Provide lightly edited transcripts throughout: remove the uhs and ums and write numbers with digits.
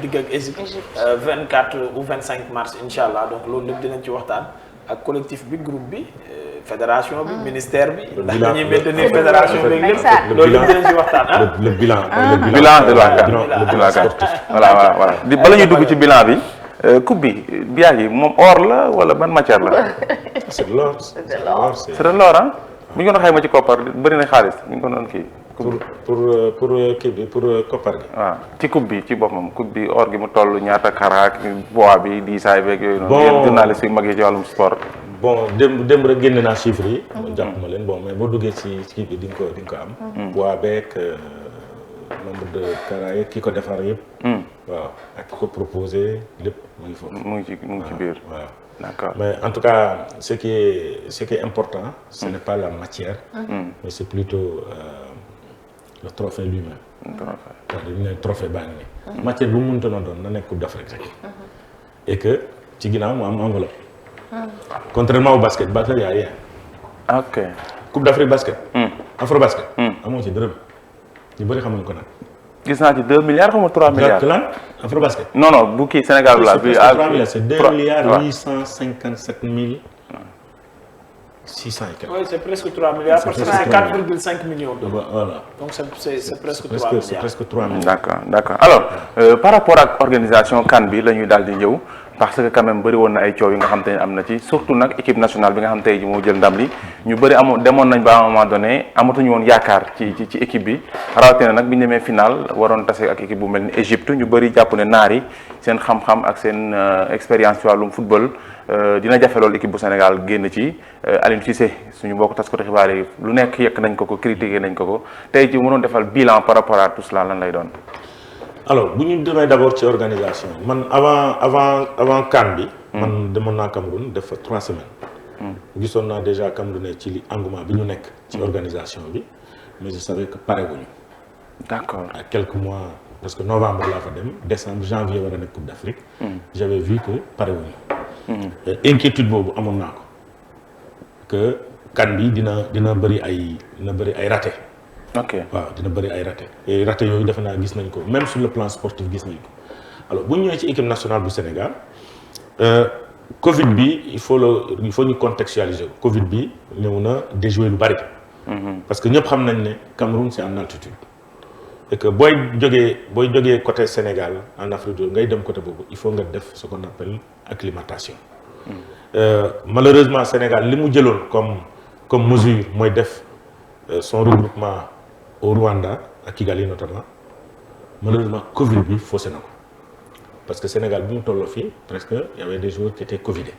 digg ak Égypte 24 ou 25 mars incha allah donc loolu lépp dinañ ci waxtaan ak collectif bi groupe bi fédération bi ministère bi ndax dañuy maintenir fédération bi lépp loolu lépp dinañ ci waxtaan le bilan de la CAN voilà di bala ñuy dugg ci bilan bi coupe bi biyaag yi moom or la wala ban matière la c'est de l'or c'est de l'or ah bu ñu ko doon xayma ci koppar bëri na xaalis bu ñu ko doon kii pour kii bi pour koppar gi waaw ci coupe bi ci boppam coupe bi or gi mu toll ñaata karaak bois bi diisaay beeg yooyu noonu yéen journaliste yu mag yi ci wàllum sport bon démb rek génne naa chiffres yi jàpp ma leen bon mais boo duggee ci kii bi di nga ko am bois beeg nombre de carats ki ko defar yëpp waaw ak ki ko proposé lépp mu ngi foofu mu ngi ci biir waaw d'accord mais en tout cas ce qui est important ce n'est pas la matière mais c'est plutôt le trophée lui-même c'est-à-dire ñu ne trophée baa ngi nii matière bu mu mënta doon na nekk coupe d'Afrique rek et que ci ginnaaw mu am enveloppe contrairement au basket y a rien ok coupe d'Afrique basket afro basket amoo ci dërëm ñu bëri xamuñ ko nag gis naa ci 2 milliards xaw ma 3 milliards lan afro basket non bu kii Sénégal la bi 3 milliards c'est 2 milliards 857 mille 600 et quelques. Oui, c'est presque 3 milliards parce que c'est 4,5 millions d'euros. Voilà. Donc c'est presque 3 milliards. C'est presque 3 milliards. D'accord. Alors, par rapport ak organisation CAN bi la ñuy daal di ñëw parce que quand même bëri woon na ay coow yi nga xam te ne am na ci surtout nag équipe nationale bi nga xam tey ji moo jël ndam li ñu bëri demoon nañ ba à un moment donné amatuñu woon yaakaar ci équipe bi rawatina nag bi ñu demee final waroon tase ak équipe bu mel ni Égypte ñu bëri jàpp ne naar yi seen xam-xam ak seen expérience ci wàllum football dina jafe loolu équipe bu Sénégal génn ci Aliou Cissé suñu mbokk taskatu xibaar yi lu nekk yekk nañ ko critiqué nañ ko tey ji mënoon defal bilan par rapport à tout cela lan lay doon. alors bu ñu demee d'abord ci organisation man avant CAN bi. man demoon naa Cameroun def fa 3 semaines. gisoon naa déjà Cameroun ci li engouement bi ñu nekk. ci organisation bi mais je savais que pare wuñu. d'accord à quelques mois parce que novembre laa fa dem décembre janvier war a nekk Coupe d'Afrique. j'avais vu que pare wuñu. inquiétude boobu amoon naa ko que CAN bi dina bëri ay raté. ok waaw dina bëri ay raté et raté yooyu defe naa gis nañ ko même sur le plan sportif gis nañ ko alors bu ñu ñëwee ci équipe nationale bu Sénégal Covid bi il faut ñu contextualiser ko Covid bi ñëw na déjouer lu bëri. parce que ñëpp xam nañ ne Cameroun c'est en altitude. et que booy jógee côté Sénégal en Afrique ngay dem côté boobu il faut nga def ce qu'on appelle acclimatation. Malheureusement Sénégal li mu jëloon comme mesure mooy def son regroupement au Rwanda à Kigali notamment malheureusement Covid bi faussé na ko parce que Sénégal bi mu tolloo fii presque y avait des joueurs qui étaient covidés.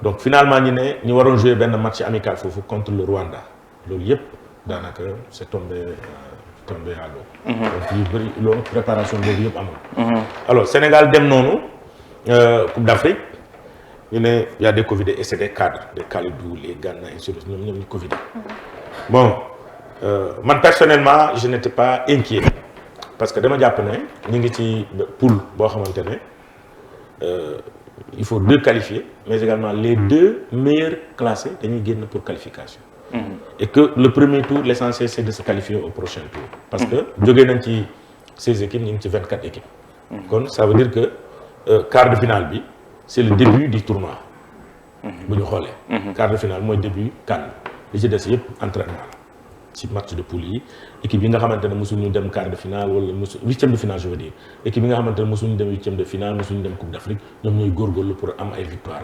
donc finalement ñi waroon jouer benn match amical foofu contre le Rwanda loolu yëpp daanaka c'est tombé à l'eau. donc yu bëri loolu préparation boobu yëpp amul. alors Sénégal dem noonu Coupe d'Afrique ñu ne y a des covidés et c'est des cadres des Kalidou les Gana et ainsi de suite ñoom ñu covidé. bon man personnellement je n'étais pas inquiet parce que dama jàpp ne ñu ngi ci poule boo xamante ne il faut 2 qualifiés mais également les 2 meilleurs classés dañuy génn pour qualification. et que le premier tour l'essentiel c'est de se qualifier au prochain tour. parce que jógee nañ ci 16 équipes ñu ngi ci 24 équipes. kon ça veut dire que quart de finale bi c'est le début du tournoi. bu ñu xoolee. quart de finale mooy début CAN li ci des yëpp entraînement la ci match de poule yi équipe yi nga xamante ne mosuñu dem quart de finale wala huitième de finale je veux dire équipe yi nga xamante ne mosuñu dem huitième de finale mosuñu dem Coupe d'Afrique ñoom ñooy góorgóorlu pour am ay victoire.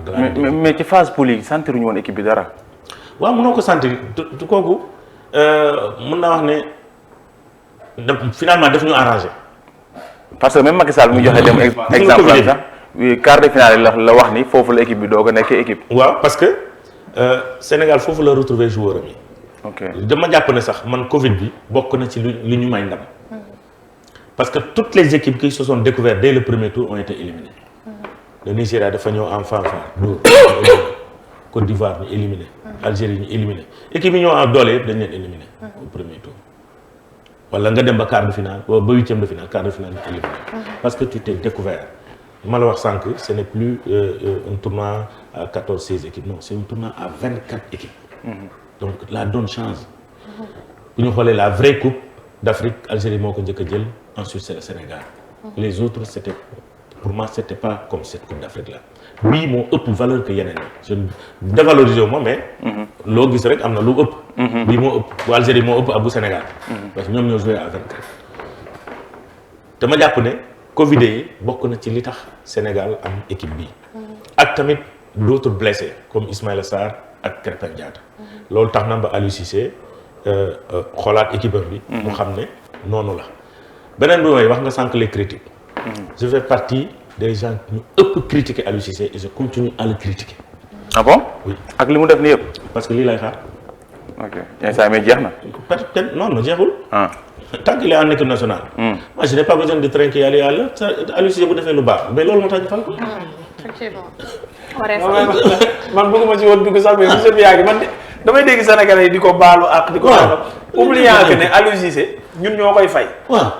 mais ci phase poule yi sentiruñu woon équipe bi dara. waaw mënoo ko sentir tu kooku mën naa wax ne finalement daf ñu arrangé. parce que même Macky Sall mu joxe dem exemple sax quart de finale la wax ni foofu la équipe bi doo ko nekkee équipe. waaw parce que Sénégal foofu la retrouver joueur am yi. ok dama jàpp ne sax man Covid bi bokk na ci lu ñu may ndam. parce que toutes les équipes qui se sont découvertes dès le premier tour ont été éliminées. le Nigeria dafa ñëw en fanfare dóor Côte d'Ivoire ñu éliminé. Algérie ñu éliminé équipe yi ñoo am doole yëpp dañ leen éliminé. au premier tour. wala nga dem ba quart de finale ba huitième de finale quart de finale ñu éliminé. parce que tu t'es découvert. ma la wax sànq ce n'est plus un tournoi à 14-16 équipes non c'est un tournoi à 24 équipes. donc la donne change. bu ñu xoolee la vraie coupe d'Afrique Algérie moo ko njëkk a jël ensuite c'est le Sénégal. les autres c'était pour moi c'était pas comme cette Coupe d'Afrique là bii moo ëpp valeur que yeneen yi je dévalorisé wu ma mais loo gis rek am na lu ëpp bii moo ëpp bu Algérie moo ëpp ak bu Sénégal parce que ñoom ñoo joué à 24 te ma jàpp ne Covid yi bokk na ci li tax Sénégal am équipe bii ak tamit d'autres blessés comme Ismaïla Sarr ak Krépin Diatta loolu tax na ba Aliou Cissé xoolaat équipe bi mu xam ne noonu la beneen bi mooy wax nga sànq les critiques je fais partie des gens ñu ëpp critiquer Aliou Cissé et je continue à le critiquer. Ah bon? Oui. ak li mu def nii yëpp. parce que lii lay xaar. ok instant mais jeex na. peut-être non jeexul. ah. tant qu'il est en équipe nationale. moi je n'ai pas besoin de trinquer aller à l'heure Aliou Cissé bu defee lu baax mais loolu moo tax ñu fal ko. effectivement. man bëgguma ci woon dugg sax mais monsieur Biagui man damay dégg Sénégalais yi di ko baalu ak di ko oubliant que ne Aliou Cissé ñun ñoo koy fay. waaw.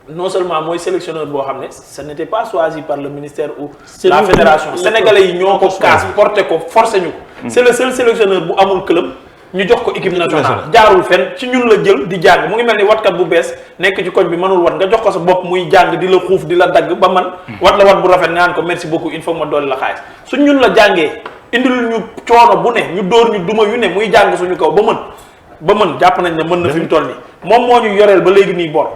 non seulement mooy sélectionneur boo xam ne ce n'était pas choisi par le ministère ou la fédération sénégalais yi ñoo ko kaas porté ko forcé ñu ko c'est le seul sélectionneur bu amul club ñu jox ko équipe nationale jaarul fenn ci ñun la jël di jàng mu ngi mel ni watkat bu bees nekk ci koñ bi mënul wat nga jox ko sa bopp muy jàng di la xuuf di la dagg ba man wat la wat bu rafet nga naan ko merci beaucoup il faut ma dolli la xaalis su ñun la jàngee indil ñu coono bu ne ñu dóor ñu duma yu ne muy jàng suñu kaw ba mën jàpp nañ ne mën na fi mu toll nii moom moo ñu yoreel ba léegi nii bor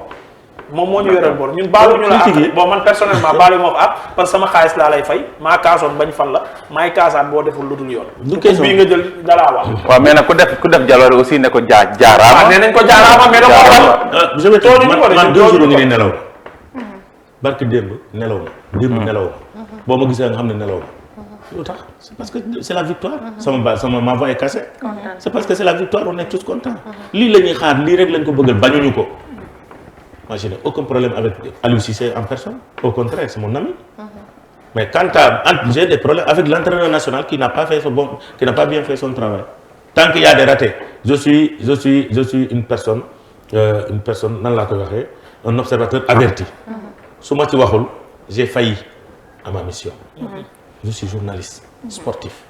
moom moo ñu yoreel bor ñun baaluñu la ak bon man personnellement baalu moo ko ak parce que sama xaalis laa lay fay maa kaasoon bañ fan la maay kaasaat boo deful lu dul yoon. du question bii nga jël dalaa wax. waaw mais nag ku def jaloore aussi ne ko jaaraama. waaw nee nañ ko jaaraama mais da ko je vais te man 2 jours ngi ne nelaw barke démb nelaw na démb nelaw na boo ma gisee nga xam ne nelaw na lu tax c'est parce que c'est la victoire ma voix est cassée c'est parce que c'est la victoire on est tous contents lii la ñuy xaar lii rek lañ ko bëggal bañuñu ko. Moi, je n'ai aucun problème avec Aliou Cissé en personne. Au contraire, c'est mon ami. Mais j'ai des problèmes avec l'entraîneur national qui n'a pas bien fait son travail. Tant qu'il y a des ratés, je suis une personne, nan laa koy waxee, un observateur averti. Su ma ci waxul, j'ai failli à ma mission. Je suis journaliste sportif.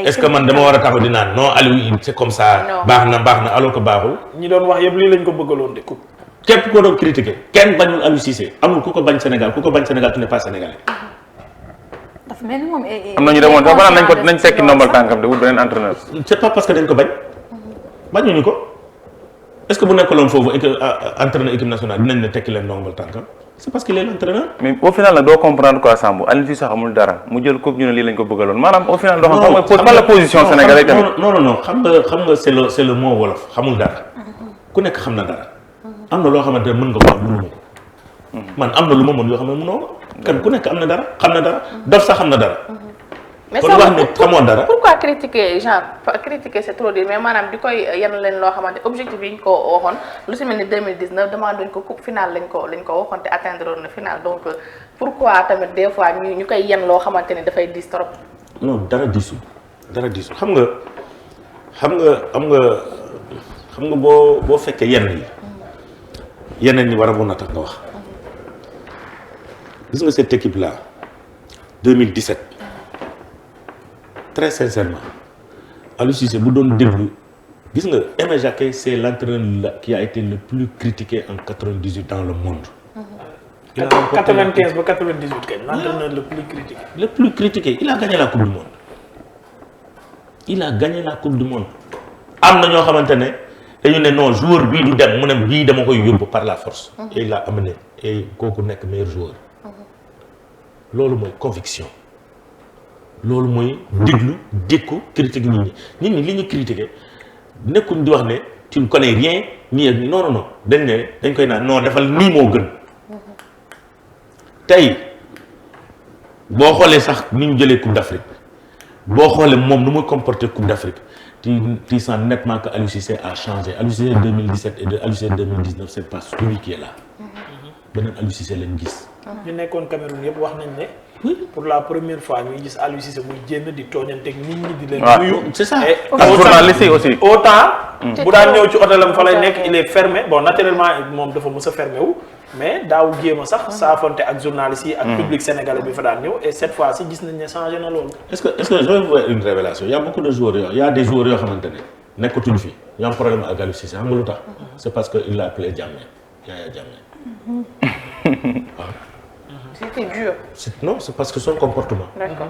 Est-ce que man dama war a taxaw di naan non Aliou c'est comme ça. baax na alors que baaxul. ñi doon wax yëpp lii lañ ko bëggaloon de coupe. képp ko doon critiquer kenn bañul Aliou Cissé amul ku ko bañ Sénégal tu n'es pas sénégalais. dafa mel ni moom am na ñu demoon sax ba naan nañ tekki ndombal tànkam de wut beneen entraîneur. c'est pas parce que dañ ko bañ. bañuñu ko est-ce que bu nekkaloon foofu entraîneur équipe nationale dinañ ne tekki leen ndombal tànkam. c'est parce qu'il est l'entraîneur. mais au final nag doo comprendre quoi Sambou Aliou Cissé xamul dara mu jël coupe ñu ne lii lañ ko bëggaloon maanaam au final doo xam la position sénégalais tamit. non xam nga c'est le mot wolof xamul dara ku nekk xam na dara am na loo xamante ne mën nga ko am mënuma ko man am na lu ma mën yoo xam ne mënoo ko kan ku nekk am na dara xam na dara dof sax xam na dara. mais kon wax ne xamoo dara. pourquoi critiquer c'est trop dire mais maanaam di koy yenn leen loo xamante objectif yi ñu ko waxoon lu si mel ni 2019 demande duñ ko coupe finale lañ ko waxoon te atteindre na finale donc pourquoi tamit des fois ñu koy yenn loo xamante ni dafay diis trop. non dara diisul xam nga boo fekkee yeneen ñi war a mën a tax nga wax gis nga cette équipe là 2017. Très sincèrement Aliou Cissé bu doon déglu gis nga Aimé Jacquet c'est l'entraîneur qui a été le plus critiqué en 98 dans le monde. Il a 95 ba 98 kay l'entraîneur le plus critiqué. Il a gagné la coupe du monde. am na ñoo xamante ne dañu ne non joueur bii du dem mu ne bii dama koy yóbbu par la force. et il l'a amené et kooku nekk meilleur joueur. loolu mooy conviction. loolu mooy déglu dékku critique nit ñi li ñu critiqué nekkuñ di wax ne tu ne connais rien nii ak non dañ koy naan non defal nii moo gën tey boo xoolee sax ni ñu jëlee Coupe d'Afrique boo xoolee moom nu muy comporter Coupe d'Afrique tu sens nettement que Aliou Cissé a changé Aliou Cissé 2017 et Aliou Cissé 2019 c'est pas celui qui est là beneen Aliou Cissé lañ gis. ñu nekkoon Cameroun yëpp wax nañ ne. pour la première fois ñuy gis Aliou Cissé muy génn di tooñanteeg nit ñi di leen nuyu. c'est ça ak journaliste yi aussi. autant bu daan ñëw ci hôtelam fa lay nekk il est fermé bon naturellement moom dafa mës a fermé wu mais daaw jéem a sax saafonte ak journalistes yi ak public sénégalais bi fa daan ñëw et cette fois ci gis nañ ne changé na loolu. est-ce que je vais vous faire une révélation il y a beaucoup de joueurs yoo des joueurs yoo xamante ne nekkatuñu fi ñu am problème ak Aliou Cissé xam nga lu tax c'est parce que il l'a appelé Jammeh Yaya Jammeh C'était dur. Non, c'est parce que son comportement. D'accord.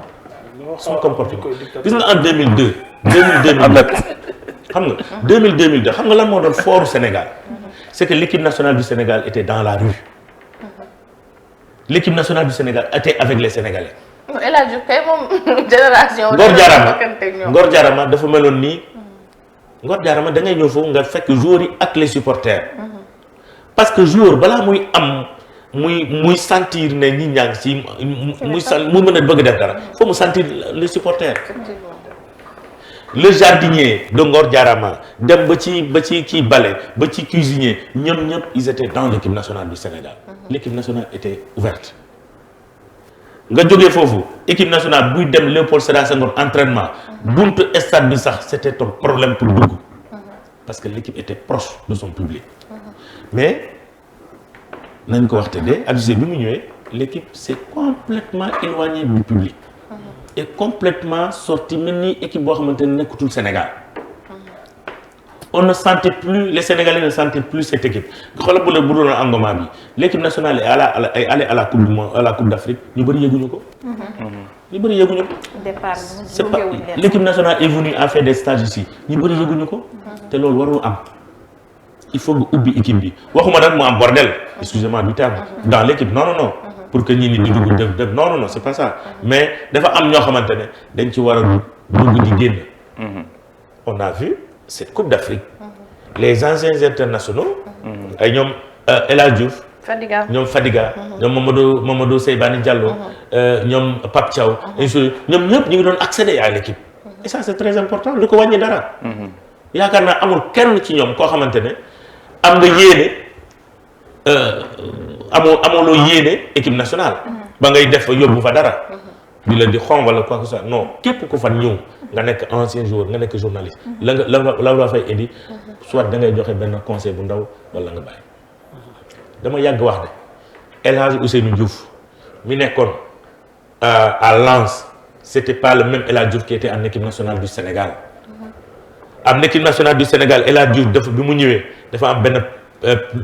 Son comportement gis nga en 2002. 2002 xam nga 2002 xam nga lan moo doon fort Sénégal. C'est que l'équipe nationale du Sénégal était dans la rue. L'équipe nationale du Sénégal était avec les Sénégalais. El Hadj Diouf kay moom génération. Ngor Diarama dafa meloon nii. Ngor Diarama da ngay ñëw foofu nga fekk joueurs yi ak les supporters. Parce que joueur balaa muy am muy sentir ne ñi ñaa ngi si muy mën a bëgg def dara faut mu sentir les supporters. Le jardinier de Ngor Diarama dem ba ci kii balai ba ci cuisinier ñoom ñëpp ils étaient dans l'équipe nationale du Sénégal. L'équipe nationale était ouverte. nga jógee foofu équipe nationale buy dem Léopold Sédar Senghor entraînement buntu stade bi sax c'était un problème pour dugg parce que l'équipe était proche de son public. Mais nañ ko waxte de Aliou Cissé bi mu ñëwee l'équipe s'est complètement éloignée du public. Et complètement sorti mel ni équipe boo xamante ne nekkatul Sénégal. On ne sentait plus, les Sénégalais ne sentaient plus cette équipe. Xoolal bu doon engouement bi l'équipe nationale est allée à la coupe du monde, à la coupe d'Afrique ñu bëri yëguñu ko. ñu bëri yëguñu ko. Départ c'est pas l'équipe nationale est venue à faire des stages ici ñu bëri yëguñu ko. te loolu warul am. Il faut nga ubbi équipe bi waxuma nag mu am bordel excusez-moi du terme dans l'équipe non. Pour que ñi ni di dugg def non c'est pas ça mais dafa am ñoo xamante ne dañ ci war a dugg di génn. On a vu cette coupe d'Afrique les anciens internationaux ay ñoom El Hadj Diouf ñoom Fadiga ñoom Mamadou Seybani Diallo ñoom Pape Thiaw ñoom ñëpp ñu ngi doon accéder à l'équipe et ça c'est très important lu ko wàññi dara yaakaar naa amul kenn ci ñoom koo xamante ne am nga yéene amoo loo yéene équipe nationale ba ngay def yóbbu fa dara di leen di xom wala quoi que ce soit non képp ku fa ñëw nga nekk ancien joueur nga nekk journaliste la fay indi soit da ngay joxe benn conseil bu ndaw wala nga bàyyi dama yàgg wax de El Hadj Ousseynou Diouf mi nekkoon à Lens c'était pas le même El Hadj Diouf qui était en équipe nationale du Sénégal am équipe nationale du Sénégal El Hadj Diouf dafa bi mu ñëwee dafa am benn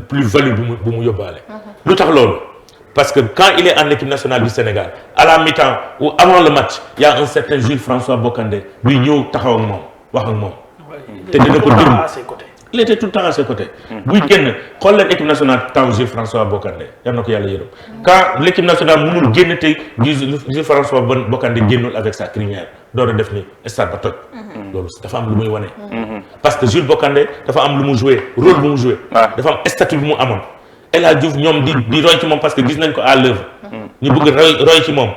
plus-value bu mu yóbbaale. Lu tax loolu parce que quand il est en équipe nationale du Sénégal à la mi-temps ou avant le match il y a un certain Jules François Bocandé buy ñëw taxaw ak moom wax ak moom. te dina ko déglu il était tout le temps à ses côtés. buy génn xool leen équipe nationale temps Jules François Bocandé yal na ko yàlla yërëm. quand l'équipe nationale mënul génn te Jules François Bocandé génnul avec sa crinière door a def ni stade ba toj. loolu dafa am lu muy wane. parce que Jules Bocandé dafa am lu mu joué rôle bu mu joué. dafa am statut bu mu amoon. El Hadj Diouf ñoom di roy ci moom parce que gis nañ ko à l'œuvre. ñu bëgg roy ci moom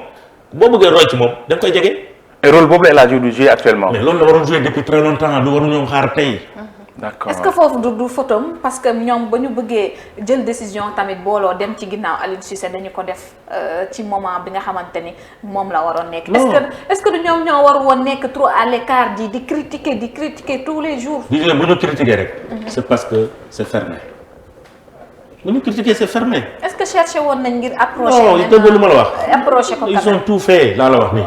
boo bëggee roy ci moom da nga koy jege. et rôle boobu El Hadj Diouf du jouer actuellement. mais loolu la waroon joué depuis très longtemps lu waru ñoom xaar tey. d'accord est-ce que foofu du photom parce que ñoom ba ñu bëggee jël décision tamit booloo dem ci ginnaaw Aliou Cissé dañu ko def ci moment bi nga xamante ni moom la waroon nekk. est-ce que du ñoom ñoo war woon nekk trop à l'écart di critiquer tous les jours. bu ñu critiquer rek. c'est parce que c'est fermé. bu ñu critiquer c'est fermé. est-ce que cherché woon nañ ngir approcher. non dégg lu ma la wax. approcher ko ils ont tout fait laa la wax nii.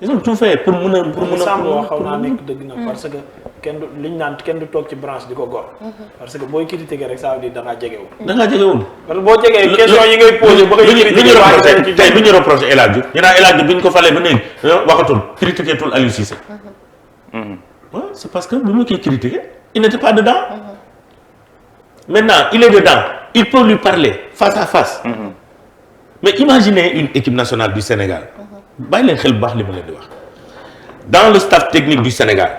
ils ont tout fait pour mën a xaw naa nekk dëgg na parce que kenn du liñ naan kenn du toog ci branche di ko gor parce que booy critiquer rek ça veut dire da ngaa jegewul. da ngaa jegewul. parce que boo jegee question yi ngay posé ba ngay critiquer tey lu ñu reproché El Hadj Diouf ñu naan El Hadj Diouf bi ñu ko falee ba léegi waxatul critiquer tul Aliou Cissé. C'est parce que bu ñu koy critiquer il n'était pas dedans. Maintenant il est dedans il peut lui parler face à face. Mais imaginez une équipe nationale du Sénégal. bàyyi leen xel bu baax li ma leen di wax. Dans le staff technique du Sénégal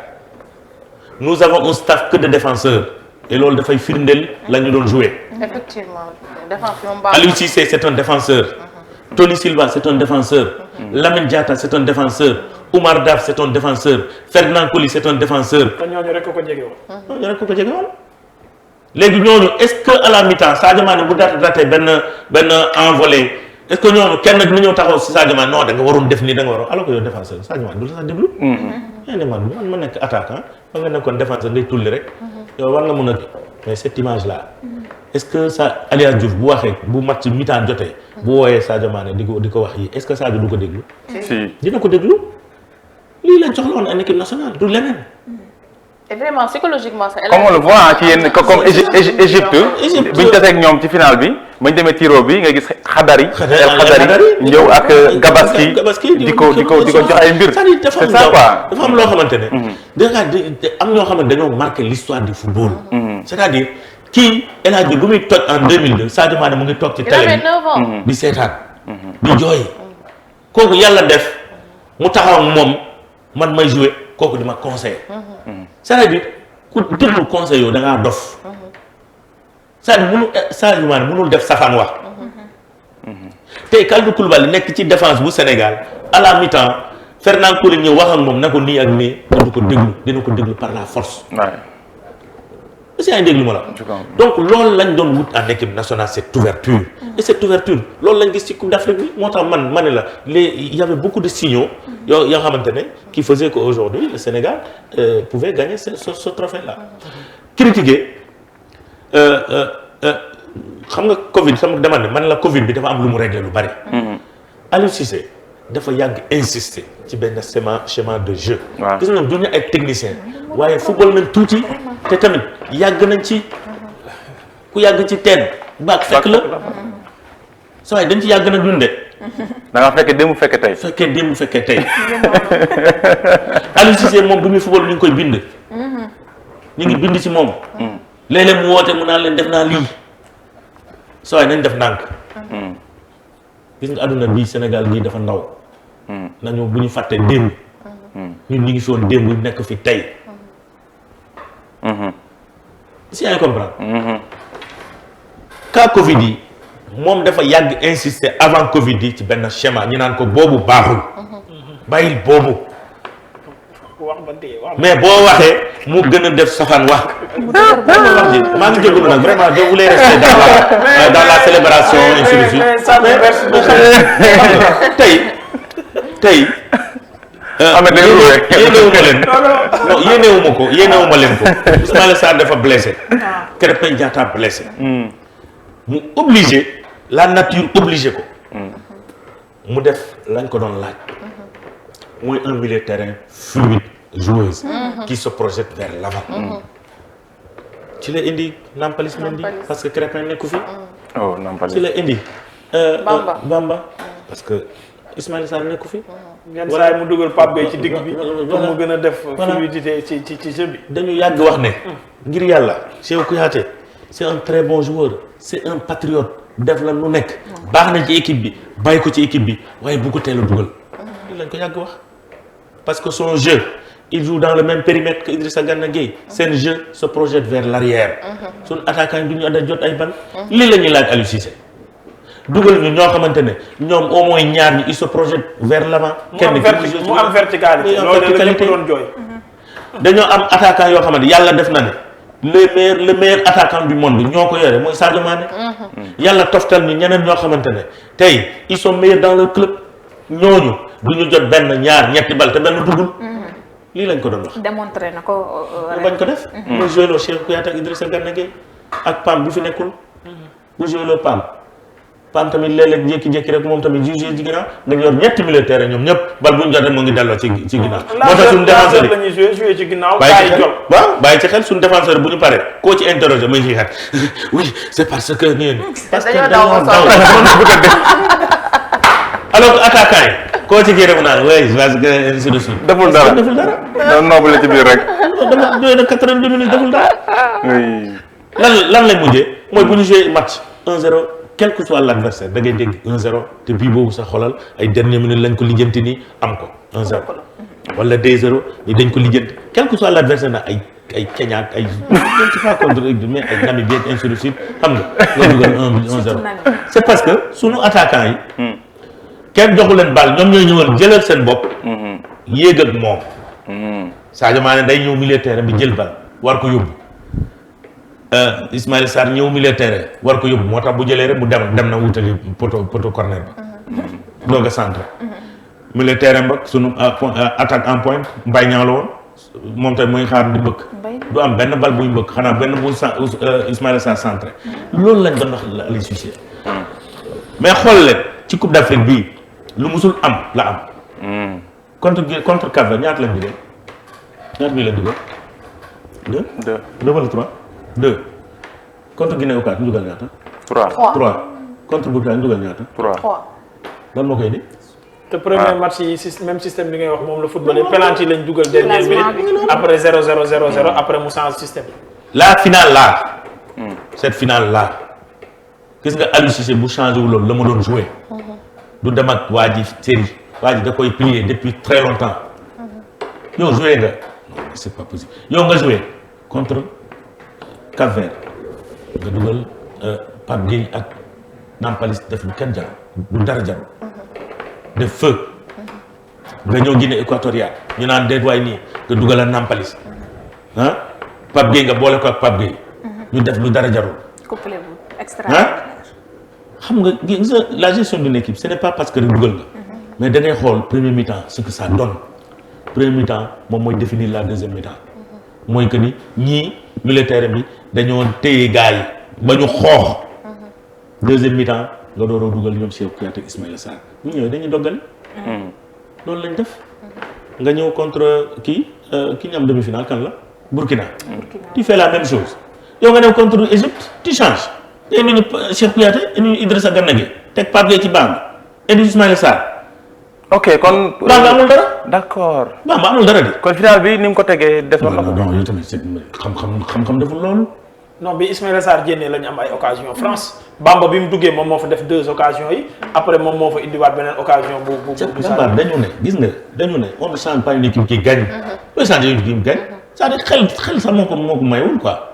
nous avons un staff que de défenseurs et loolu dafay firndeel la ñu doon jouer. Effectivement défense moom baax. Aliou Cissé c'est un défenseur. Tony Silva c'est un défenseur. Lamine Diatta c'est un défenseur. Oumar Daf c'est un défenseur. Ferdinand Coly c'est un défenseur. te ñooñu rek ko jege woon. ñooñu rek ko jege woon. léegi ñooñu est-ce que à la mi-temps Sadio Mané bu daté benn envolée est-ce que ñooñu kenn dina ñëw taxaw si Sadio Mané non da nga waroon def nii da nga waroon alors que yow défenseur Sadio Mané du la sax déglu. yaa ne man ma nekk attaquant ba nga nekkoon défenseur ngay tulli rek. yow war nga mën a mais cette image là est-ce que ça Aliou Diouf bu waxee bu match mi-temps jotee. bu wooyee Sadio Mané di ko wax yi est-ce que Sadio du ko déglu. si dina ko déglu lii lañ soxla woon en équipe nationale du leneen. et vraiment psychologiquement ça. comme on le voit ci yenn comme Égypte biñ tasee ak ñoom ci final bi bañ demee tiro bi nga gis xadari ñëw ak gabaski di ko jox ay mbir. c'est ça quoi dafa am loo xamante ne. am ñoo xamante dañoo marqué l'histoire du football. c'est-à-dire kii El Hadji bu muy toj en 2002 Sadio Mané mu ngi toog ci télé bi di seetaan di jooy kooku yàlla def mu taxaw moom man may joué kooku di ma conseillé. c'est-à-dire ku déglu conseil yow da ngaa dof. c'est-à-dire Sadio Mané mënul def safaan wax. tey Kalidou Koulibaly nekk ci défense bu Sénégal à la mi-temps Fernand Coly ñëw wax ak moom ne ko nii ak nii du ko déglu dina ko déglu par la force. est-ce que yaa ngi déglu ma la. donc loolu lañ doon wut en équipe nationale cette ouverture et cette ouverture loolu lañ gis ci Coupe d'Afrique bi moo tax ma ne la il y avait beaucoup de signaux yoo xamante ne qui faisaient que aujourd'hui le Sénégal pouvait gagner ce trophée là. critiquer xam nga Covid sama dama ne man la Covid bi dafa am lu mu réglé lu bari. Aliou Cissé dafa yàgg insister ci benn schéma de jeu. gis nga du ñu ay technicien waaye football nañ tuuti te tamit yàgg nañ ci ku yàgg ci teen baag fekk la saa yi dañ ci yàgg na dunde da nga fekkee démb fekkee tey. fekkee démb fekkee tey Aliou Cissé moom bu muy football ñu ngi koy bind. ñu ngi bind ci moom. léeg-léeg mu woote mu naan leen def naa lii saa yi nañ def ndànk. gis nga àdduna bii Sénégal gii dafa ndaw. nañu bu ñu fàttee démb. ñun ñu ngi fi woon démb nekk fi tey. si yaa ngi comprendre. cas Covid yi moom dafa yàgg insister avant Covid yi ci benn schéma ñu naan ko boobu baaxul. bàyyil boobu. mais boo waxee mu gën a def safaan wax. maa ngi jégalu nag vraiment je voulais rester dans la célébration ainsi de suite. tey. yéenewuma leen non yéenewuma leen ko Ismaïla Sarr dafa blessé. Krépin Diatta blessé. mu obligé la nature obligé ko. mu def lañ ko doon laaj. mooy un milieu de terrain fluide joueuse. qui se projette vers l'avant. ci la indi Nampalys Mendy parce que Krépin nekku fi. oh Nampalys ci la indi. Bamba parce que Ismaïla Sarr nekku fi. yenn saa yi mu dugal Pape Gueye ci digg bi pour mu gën a def fluidité ci jeu bi. dañu yàgg wax ne. ngir yàlla Cheikhou Kouyaté c'est un très bon joueur c'est un patriote def la nu nekk. baax na ci équipe bi bàyyi ko ci équipe bi waaye bu ko teel a dugal. lii lañ ko yàgg wax parce que son jeu il joue dans le même périmètre que Idrissa Gana Gueye. seen jeu se projette vers l'arrière. suñu attaquant yi du ñu ànd jot ay ban. lii la ñuy laaj Aliou Cissé. dugal ñu ñoo xamante ne ñoom au moins ñaar ñi il se projette vers l'avant. kenn mu am verticalité loolu la ñëpp doon jooy. dañoo am attaquant yoo xamante yàlla def na ne le meilleur attaquant du monde ñoo ko yore mooy Sadio Mané. yàlla toftal ñu ñeneen ñoo xamante ne tey ils sont meilleurs dans le club ñooñu du ñu jot benn ñaar ñetti bal te benn dugul. lii lañ ko doon wax. démontré na ko. bañ ko def. mu joué loo Cheikhou Kouyaté ak Idrissa Gana Gueye ak Pam bi fi nekkul. mu joué loo Pam tamit léeg-léeg jékki-jékki rek moom tamit jugé ci ginnaaw nga yor ñetti militaire ñoom ñëpp bal bu ñu jot rek mu ngi delloo ci ginnaaw. moo tax suñu défenseur yi lañuy joué ci ginnaaw. bàyyi ci xel suñu défenseur bu ñu paree koo ci interroger muy ci xel oui c'est parce que nii. parce que dañoo daw alors que attaquant yi koo ci kii rek mu naan oui parce que ainsi de suite. deful dara doon noobu la ci biir rek. dama doy na 82 minutes deful dara. lan lay mujjee mooy bu ñu joué match 1-0. quel que soit l'adversaire da ngay dégg 1-0 te bii boobu sax xoolal ay dernière minute lañ ko lijjanti nii am ko 1-0 wala 2-0 ni dañ ko lijjanti quel que soit l'adversaire nag ay Kenya ak ay je ne sais pas contre mais ay Namibie ak ainsi de suite xam nga dugal 1-0 c'est parce que sunu attaquant yi kenn joxu leen balle ñoom ñooy ñëwoon jëlal seen bopp yéeg ak moom Sadio Mané day ñëw milieu terrain bi jël balle war ko yóbbu Ismaïla Sarr ñëw milieu terrain war ko yóbbu moo tax bu jëlee rek mu dem na wutali poto corner ba doog a centre milieu terrain ba sunu attaque en point Mbaye Niang la woon moom tamit muy xaar di mbëkk du am benn bal buy mbëkk xanaa benn bu Ismaïla Sarr centré loolu lañ doon wax Aliou Cissé mais xool leen ci Coupe d'Afrique bii lu musul am la am contre Cap-Vert ñaata lañ dugal ñaata bi la dugal 2 wala 3 2 contre Guinée Equatoriale ñu dugal ñaata 3 contre Burkina ñu dugal ñaata 3 lan moo koy indi te premier match yi même système bi ngay wax moom la football yi penalty lañ dugal dernière minute après 0-0 après mu change système. la finale là cette finale là gis nga Aliou Cissé bu changé wu loolu la ma doon joué du dem ak waa ji série waa ji da koy plier depuis très longtemps yow joué nga non c'est pas possible yow nga joué contre Cap-Vert nga dugal Pape Gueye ak Nampalys def lu kenn jar lu dara jar def feu nga ñëw Guinée Équatoriale ñu naan déet waay nii nga dugal a Nampalys ah Pape Gueye nga boole ko ak Pape Gueye ñu def lu dara jarul couplé bu extra xam nga gis nga la gestion d'une équipe ce n'est pas parce que rek dugal nga mais da ngay xool premier mi-temps ce que ça donne premier mi-temps moom mooy définir la deuxième mi-temps mooy que ni ñii militaire bi dañoo téye gars yi ba ñu xoox deuxième mi-temps nga dooroo dugal ñoom Cheikh Kouyaté ak Ismaïla Sarr ñu ñëwee dañuy doggali loolu lañ def nga ñëw contre ki ñu am demi-finale kan la Burkina tu fais la même chose yow nga dem contre Égypte tu changes te indi ñu Cheikh Kouyaté indi ñu Idrissa Gana Gueye teg Pape Gueye ci banc indi Ismaïla Sarr ok kon Bamba amul dara d'accord Bamba amul dara di kon final bi ni mu ko tegee defoon na ko non yow tamit xam-xam deful loolu non bi Ismaïla Sarr génnee la ñu am ay occasion France Bamba bi mu duggee moom moo fa def 2 occasions yi après moom moo fa indiwaat beneen occasion bu Bamba dañu ne gis nga dañu ne on ne change pas une équipe qui gagne looy changer une équipe qui gagne c'est-à-dire xel sax moo ko mayewul quoi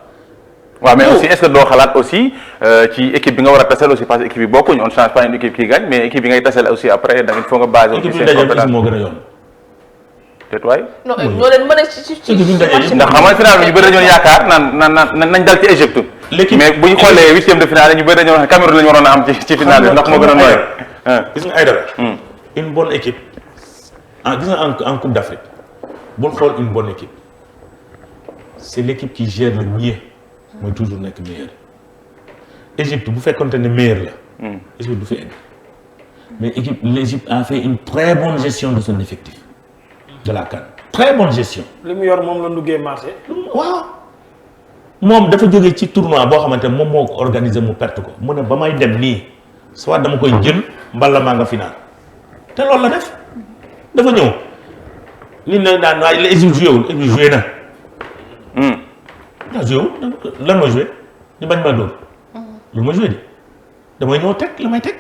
waaw mais aussi est-ce que doo xalaat aussi ci équipe bi nga war a taseel aussi parce que équipe bi bokkuñ on ne change pas une équipe qui gagne mais équipe bi ngay taseel aussi après da nga faut nga basé aussi seen compétence moo gën a yomb peut-être waay non ñoo leen mën a ci ndax xam nga final bi ñu bëri dañoo yaakaar naan nañ dal ci Égypte mais bu ñu xoolee 8e de finale ñu bëri dañoo wax Cameroun la ñu waroon a am ci finale bi ndax moo gën a nooy gis nga ay dara une bonne équipe gis nga en Coupe d'Afrique bul xool une bonne équipe c'est l'équipe qui gère le mieux mooy toujours nekk meilleur Égypte bu fekkonte ne meilleur la Égypte du fi egg mais l'Égypte a fait une très bonne gestion de son effectif de la CAN très bonne gestion li mu yor moom la duggee marché waaw moom dafa jógee ci tournoi boo xamante ne moom moo ko organisé mu perte ko mu ne ba may dem nii soit dama koy jël mbala maa nga final te loolu la def dafa ñëw li ne daan waaye l'Égypte joué wul Égypte joué na daa joué wul lan ma joué ñu bañ ma dóor lu ma joué di damay ñëw teg la may teg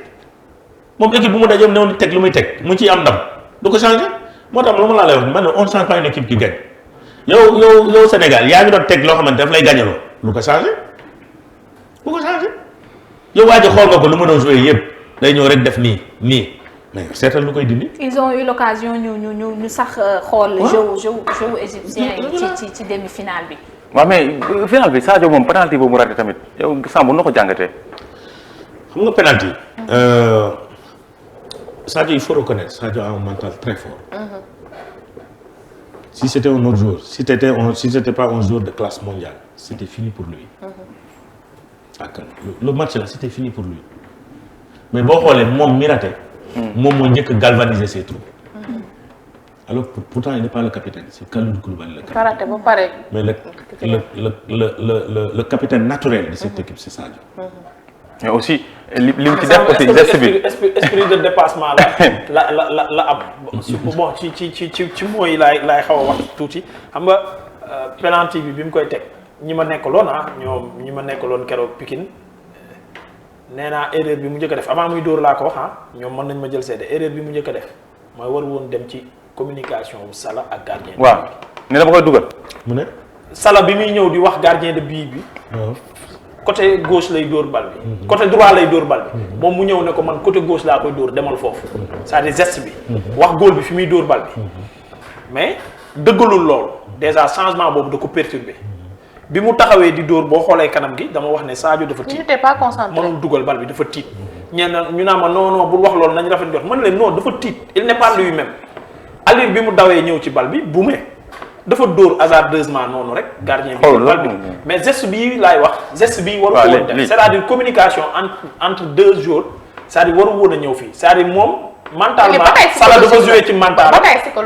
moom équipe bu mu dajee ne teg lu muy teg mu ciy am ndam du ko changé moo tax lu ma laa lay wax man ne on change pas une équipe qui gagne yow Sénégal yaa ngi doon teg loo xamante daf lay gañaloo lu ko changé bu ko changé yow waa ji xool nga ko lu ma doon joué yëpp day ñëw rek def nii mais seetal lu koy dindi. ils ont eu l'occasion ñu sax xool jeu égyptien yi ci demi-finale bi. waaw mais final bi Sadio moom penalty boobu mu raté tamit yow Samb na ko jàngatee. xam nga penalty. Sadio il faut reconnaître Sadio a un mental très fort. Si c'était un autre joueur si c'était pas un joueur de classe mondiale c'était fini pour lui. Le match là c'était fini pour lui mais boo xoolee moom mi raté. moom moo njëkk a galvaniser ses troupes. alors pourtant il n'est pas le capitaine c'est Kalidou Koulibaly le capitaine. raté ba pare. mais le capitaine naturel de cette équipe c'est Sadio. mais aussi li mu ci def aussi geste bi esprit de dépassement la am. bon ci mooy laay xaw a wax tuuti xam nga penalty bi mu koy teg ñi ma nekkaloon ñoom ñi ma nekkaloon keroog Pikine nee naa erreur bi mu njëkk a def avant muy dóor laa ko wax ñoom mën nañ ma jël seede erreur bi mu njëkk a def mooy war woon dem ci communication wu Salah ak gardien. waaw ne dama koy dugal. mu ne. Salah bi muy ñëw di wax gardien de but bi. côté gauche lay dóor bal bi. côté droit lay dóor bal bi. moom mu ñëw ne ko man côté gauche laa koy dóor demal foofu. c'est-à-dire geste bi. wax góol bi fi muy dóor bal bi. mais dëggalul loolu déjà changement boobu da ko perturbé. bi mu taxawee di dóor boo xoolee kanam gi dama wax ne Sadio dafa tiit. il n'était pas concentré. mënul dugal bal bi dafa tiit. ñu naa ma non bul wax loolu nañ rafet jot man leen non dafa tiit il n'est pas lui-même. allure bi mu dawee ñëw ci bal bi bu me dafa dóor hasardeusement noonu rek. gardien bi bal bi mais geste bii laay wax geste bii waru woon def c'est-à-dire communication entre deux joueurs c'est-à-dire waru woon a ñëw fii c'est-à-dire moom mentalement Salah dafa joué ci mental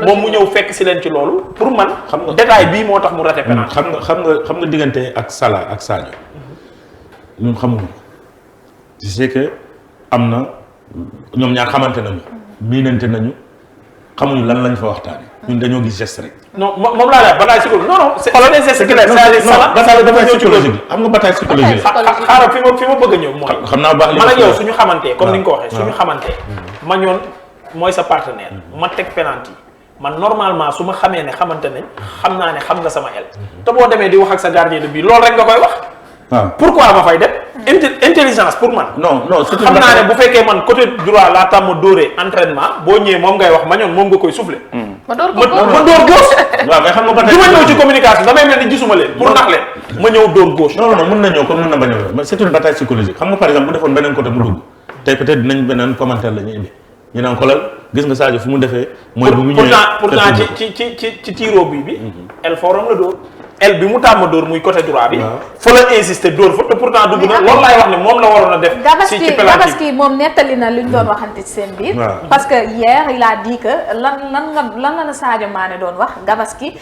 moom mu ñëw fekk si leen ci loolu pour man. xam nga détail bii moo tax mu raté penalty. xam nga diggante ak Salah ak Sadio ñun xamuñu je sais que am na ñoom ñaar xamante nañu miinante nañu xamuñu lan lañ fa waxtaanee ñun dañoo gis geste rek. non moom laa la bataille psychologique non c'est des gestes clairs c'est-à-dire bataille psychologique xam nga bataille psychologique xaaral fi ma bëgg a ñëw mooy xam naa baax man ak yow suñu xamantee comme ni nga ko waxee suñu xamantee ma ñoon mooy sa partenaire ma teg penalty man normalement su ma xamee ne xamante nañ xam naa ne xam nga sama el te boo demee di wax ak sa gardien de but loolu rek nga koy wax pourquoi ma fay dem intelligence pour man xam naa ne bu fekkee man côté droit laa tàmm dóoree entraînement boo ñëwee moom ngay wax ma ñoon moom nga koy souffler ma door gauche waaw mais xam nga ba tey du ma ñëw ci communication damay mel ni gisuma leen pour nax leen ma ñëw dóor gauche non mën na ñëw comme mën na bañ a mais c'est une bataille psychologique xam nga par exemple bu defoon beneen côté mu dugg tey peut-être dinañ beneen commentaire la ñuy indi ñu naan xoolal gis nga Sadio fu mu defee mooy bu mu ñëwee pourtant ci tiro bi el forum la dóor el bi mu tàmm dóor muy côté droit bi fa la insister dóor fa te pourtant dugg na loolu laay wax ne moom la waroon a def ci penalty Gabaski moom nettali na lu ñu doon waxante ci seen biir parce que hier il a dit que lan la Sadio Mané doon wax Gabaski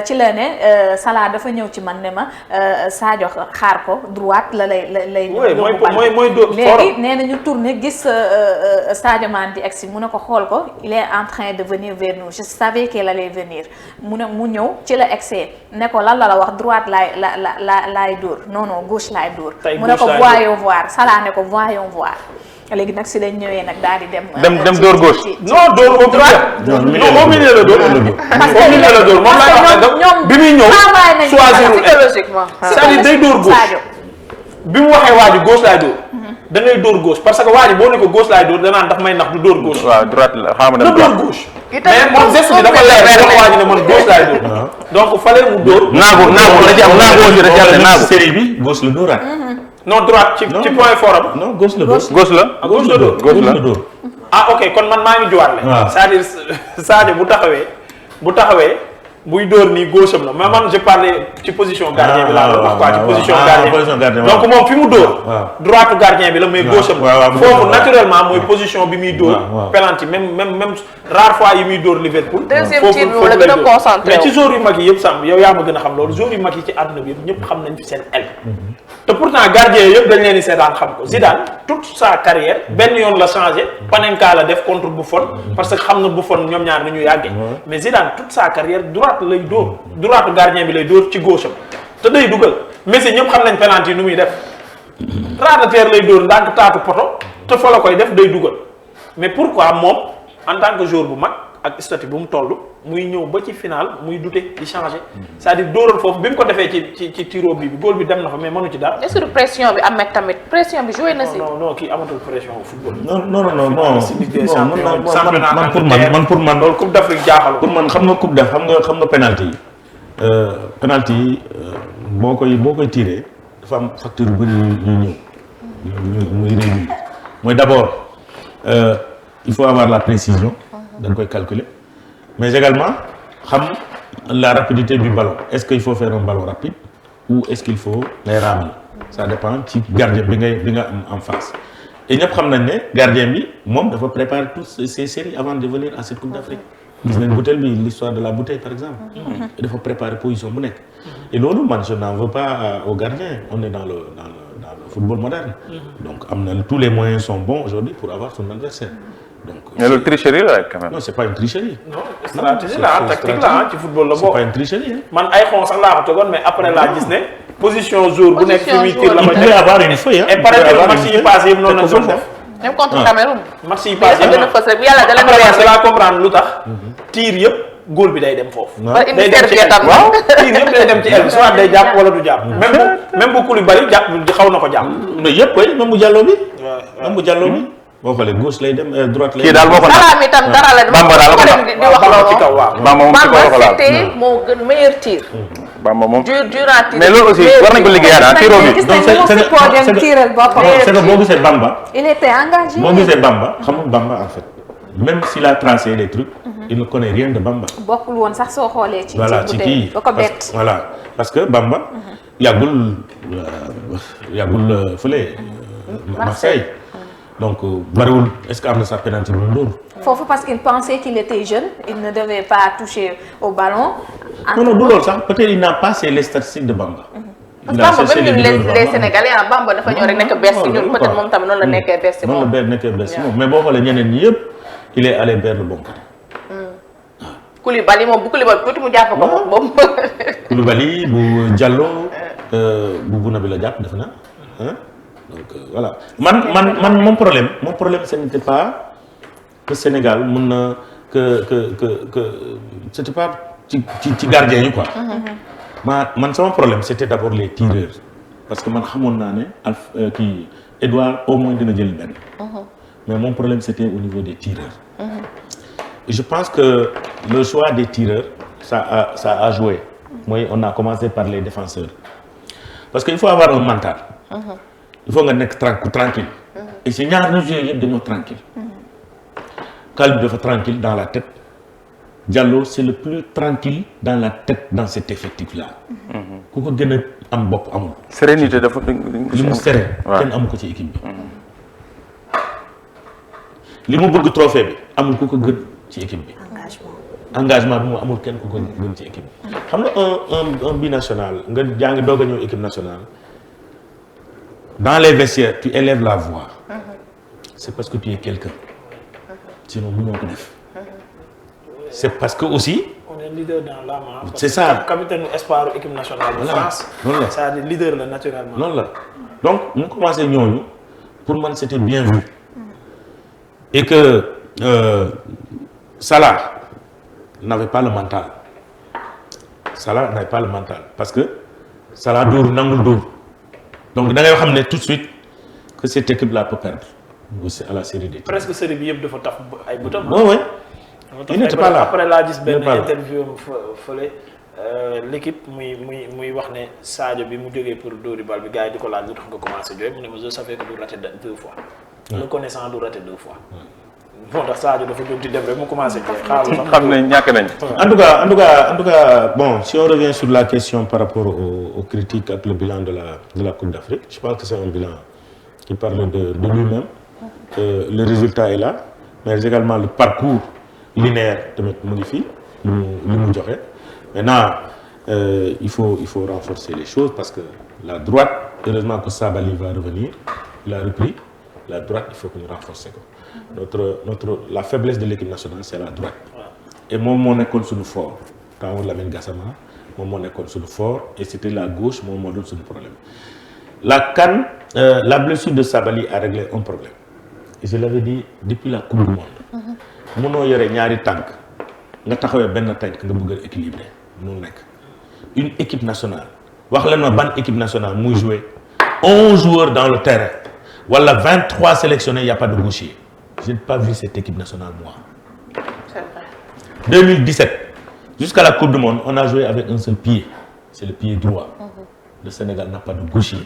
ci la ne Salah dafa ñëw ci man ne ma Sadio xaar ko droite la lay mooy dóor léegi nee na ñu tourné gis Sadio Mané di egsi mu ne ko xool ko il est en train de venir vers nous je savais qu'il allait venir mu ñëw ci la egsee ne ko lan la wax droite laay dóor non gauche laay dóor mu ne ko voyons voir Salah ne ko voyons voir léegi nag si lañ ñëwee nag daal di dem dóor gauche non dóor au droite non au milieu la dóor au milieu la dóor moom laay wax ne bi muy ñëw choisir psychologiquement c'est-à-dire day dóor gauche bi mu waxee waa ji gauche laay dóor da ngay dóor gauche parce que waa ji boo ne ko gauche laay dóor danaan daf may nax du dóor gauche waaw droite la xam nga dóor gauche mais moom geste bi dafa leer wax waa ji ne man gauche laay dóor donc fallait mu dóor naagu da ci am naagu aussi da ci am ne naagu série bi gauche la dóoraat non droite ci point fort am non gauche la dóor gauche la dóor ah ok kon man maa ngi juwaat la c'est-à-dire Sadio bu taxawee buy dóor nii gauche am la mais man je parlais ci position gardien bi laa la wax quoi ci position gardien donc moom fi mu dóor droite gardien bi la mais gauche am foofu naturellement mooy position bi muy dóor penalty même rare fois yi muy dóor Liverpool foofu la gën a concentré mais ci joueurs yu mag yi yëpp Samb yow yaa ma gën a xam loolu joueurs yu mag yi ci àdduna bi yëpp ñëpp xam nañ fi seen el te pourtant gardien yëpp dañ leen di seetaan xam ko Zidane toute sa carrière benn yoon la changé Panenka la def contre Buffon parce que xam na Buffon ñoom ñaar ni ñu yàggee mais Zidane toute sa carrière droite lay dóor droite gardien bi lay dóor ci gauche am te day dugal Messi ñëpp xam nañ penalty yi nu muy def ras de terre lay dóor ndànk taatu poto te fa la koy def day dugal mais pourquoi moom en tant que joueur bu mag ak statut bu mu toll muy ñëw ba ci final muy douter di changer c'est-à-dire dóoral foofu bi mu ko defee ci tiro bi góol bi dem na fa mais mënu ci dara. est-ce que pression bi am tamit pression bi joué na si. non kii amatul pression au football. non man pour man loolu coupe d'Afrique jaaxal pour man xam nga coupe d'Afrique xam nga penalty yi penalty yi boo koy tiré dafa am facteur yu bëri yu ñëw muy réunir mooy d'abord il faut avoir la précision. da nga koy calculer mais également xam la rapidité du ballon est-ce qu'il faut faire un ballon rapide ou est-ce qu'il faut les ramer ça dépend ci gardien bi nga am en face et ñëpp xam nañ ne gardien bi moom dafa préparer toutes ces séries avant de venir à cette Coupe d'Afrique gis nañ bouteille bi l'histoire de la bouteille par exemple dafa préparer position bu nekk et loolu man je n'en veux pas au gardien on est dans le football moderne donc am na tous les moyens sont bons aujourd'hui pour avoir son adversaire. Donc, mais le tricherie là quand même. Non, c'est pas une tricherie. Non, stratégie là, tactique là, ci football la bokk. C'est pas une tricherie. Man ay xon sax laa ko tegoon mais après laa gis ne position jour bu nekk fi muy tir la ma il peut avoir une feuille et paraît-il match yi passé yëpp noonu lañ doon def. même contre Cameroun. match yi passé yëpp yàlla da leen après c'est la comprendre lu tax tir yëpp góol bi day dem foofu. day dem ci état waaw tir yëpp day dem ci el soit day jàpp wala du jàpp. même bu Koulibaly jàpp xaw na ko jàpp. mais yëpp koy même bu Diallo bi. même bu Diallo bi. boo xoolee gauche lay dem droite lay dem. kii daal boo ko Salah mi tam dara la Bamba daal ko di wax loolu ci kaw waaw. Bamba moom ci kaw ko laal c'était moo gën meilleur tir. Bamba moom durant tir mais loolu aussi war nañ ko liggéeyaat ah tiro bi. gis nañ moom si podium tiral boppam. c'est que boo gisee Bamba. il était engagé. boo gisee Bamba xam nga Bamba en fait même s'il a tracé les trucs. il ne connaît rien de Bamba. bokkul woon sax soo xoolee. ci voilà ci kii ba ko bett. voilà parce que Bamba. yàggul fële Marseille. donc bariwul est-ce que am na sax penalty bu mu dóor. foofu parce qu'il pensait qu'il était jeune il ne devait pas toucher au ballon. non du loolu sax peut-être il n'a pas les statistiques de Bamba. parce que Bamba même les Sénégalais Bamba dafa ñëw rek nekk best si ñun peut-être moom tamit noonu la nekkee best si moom. noonu la nekkee best si moom mais boo xoolee ñeneen ñi yëpp il est allé vers le bon côté. Koulibaly moom bu Koulibaly tuuti mu jàpp ko moom. Koulibaly bu Diallo bu Bouna bi la jàpp defe na donc voilà man mon problème ce n'était pas que Sénégal mun na que c'était pas ci gardien yi quoi. man sama problème c'était d'abord les tireurs parce que man xamoon naa ne kii Edouard au moins dina jël benn. mais mon problème c'était au niveau des tireurs. Et je pense que le choix des tireurs ça a joué. mooy on a commencé par les défenseurs parce que il faut avoir un mental. il faut nga nekk tranquille et si ñaar na joué yëpp dañoo tranquille Kalidou dafa tranquille dans la tête Diallo c'est le plus tranquille dans la tête dans cet effectif là ku ko gën a am bopp amul sérénité dafa li mu serein kenn amu ko ci équipe bi li mu bëgg trophée bi amul ku ko gën ci équipe bi engagement bi mu amul kenn ku ko gën ci équipe bi xam nga un binational nga jaa ngi doog a ñëw équipe nationale dans les vestiaires tu élèves la voix c'est parce que tu es quelqu'un sinon mënoo ko def c'est parce que aussi on est leader dans l'âme. C'est ça. Capitaine espoir équipe nationale de France. noonu la c'est-à-dire leader la naturellement. noonu la donc mu commencé ñooñu pour man c'était bien vu et que Salah n'avait pas le mental parce que Salah dóor nangul dóor donc da ngay xam ne tout de suite que cette équipe là peut perdre aussi à la série des tirs. presque série bi yëpp dafa taf ay bëtam. oui. Il n'était pas là. Après laa gis benn interview am fële l'équipe muy wax ne Sadio bi mu jógee pour dóori bal bi gars yi di ko laaj lu tax nga commencé jooy mu ne ma je savais que du raté 2 fois. le connaissant du raté 2 fois. moo tax Sadio dafa jóg di dem rek mu commencé jooy xaaral sax. xam nañ ñàkk nañ. en tout cas bon si on revient sur la question par rapport aux critiques ak le bilan de la Coupe d'Afrique je pense que c'est un bilan qui parle de lui-même. Le résultat est là mais également le parcours. linéaire tamit mu ngi fii li mu joxe maintenant il faut renforcer les choses parce que la droite heureusement que Sabaly va revenir il a repris la droite il faut que ñu renforcer ko la faiblesse de l'équipe nationale c'est la droite et moom moo nekkoon suñu fort temps Lamine Gassama moom moo nekkoon suñu fort et c'était la gauche moom moo doon suñu problème la CAN la blessure de Sabaly a réglé un problème et je l'avais dit depuis la Coupe du Monde mënoo yore ñaari tànk nga taxawee benn tànk nga bëgg a équilibrer mënul nekk une équipe nationale wax leen ma ban équipe nationale muy jouer 11 joueurs dans le terrain wala 23 sélectionnés il y a pas de gaucher je n'ai pas vu cette équipe nationale moi. C'est vrai. 2017 jusqu'à la Coupe du Monde on a joué avec un seul pied c'est le pied droit. Le Sénégal n'a pas de gaucher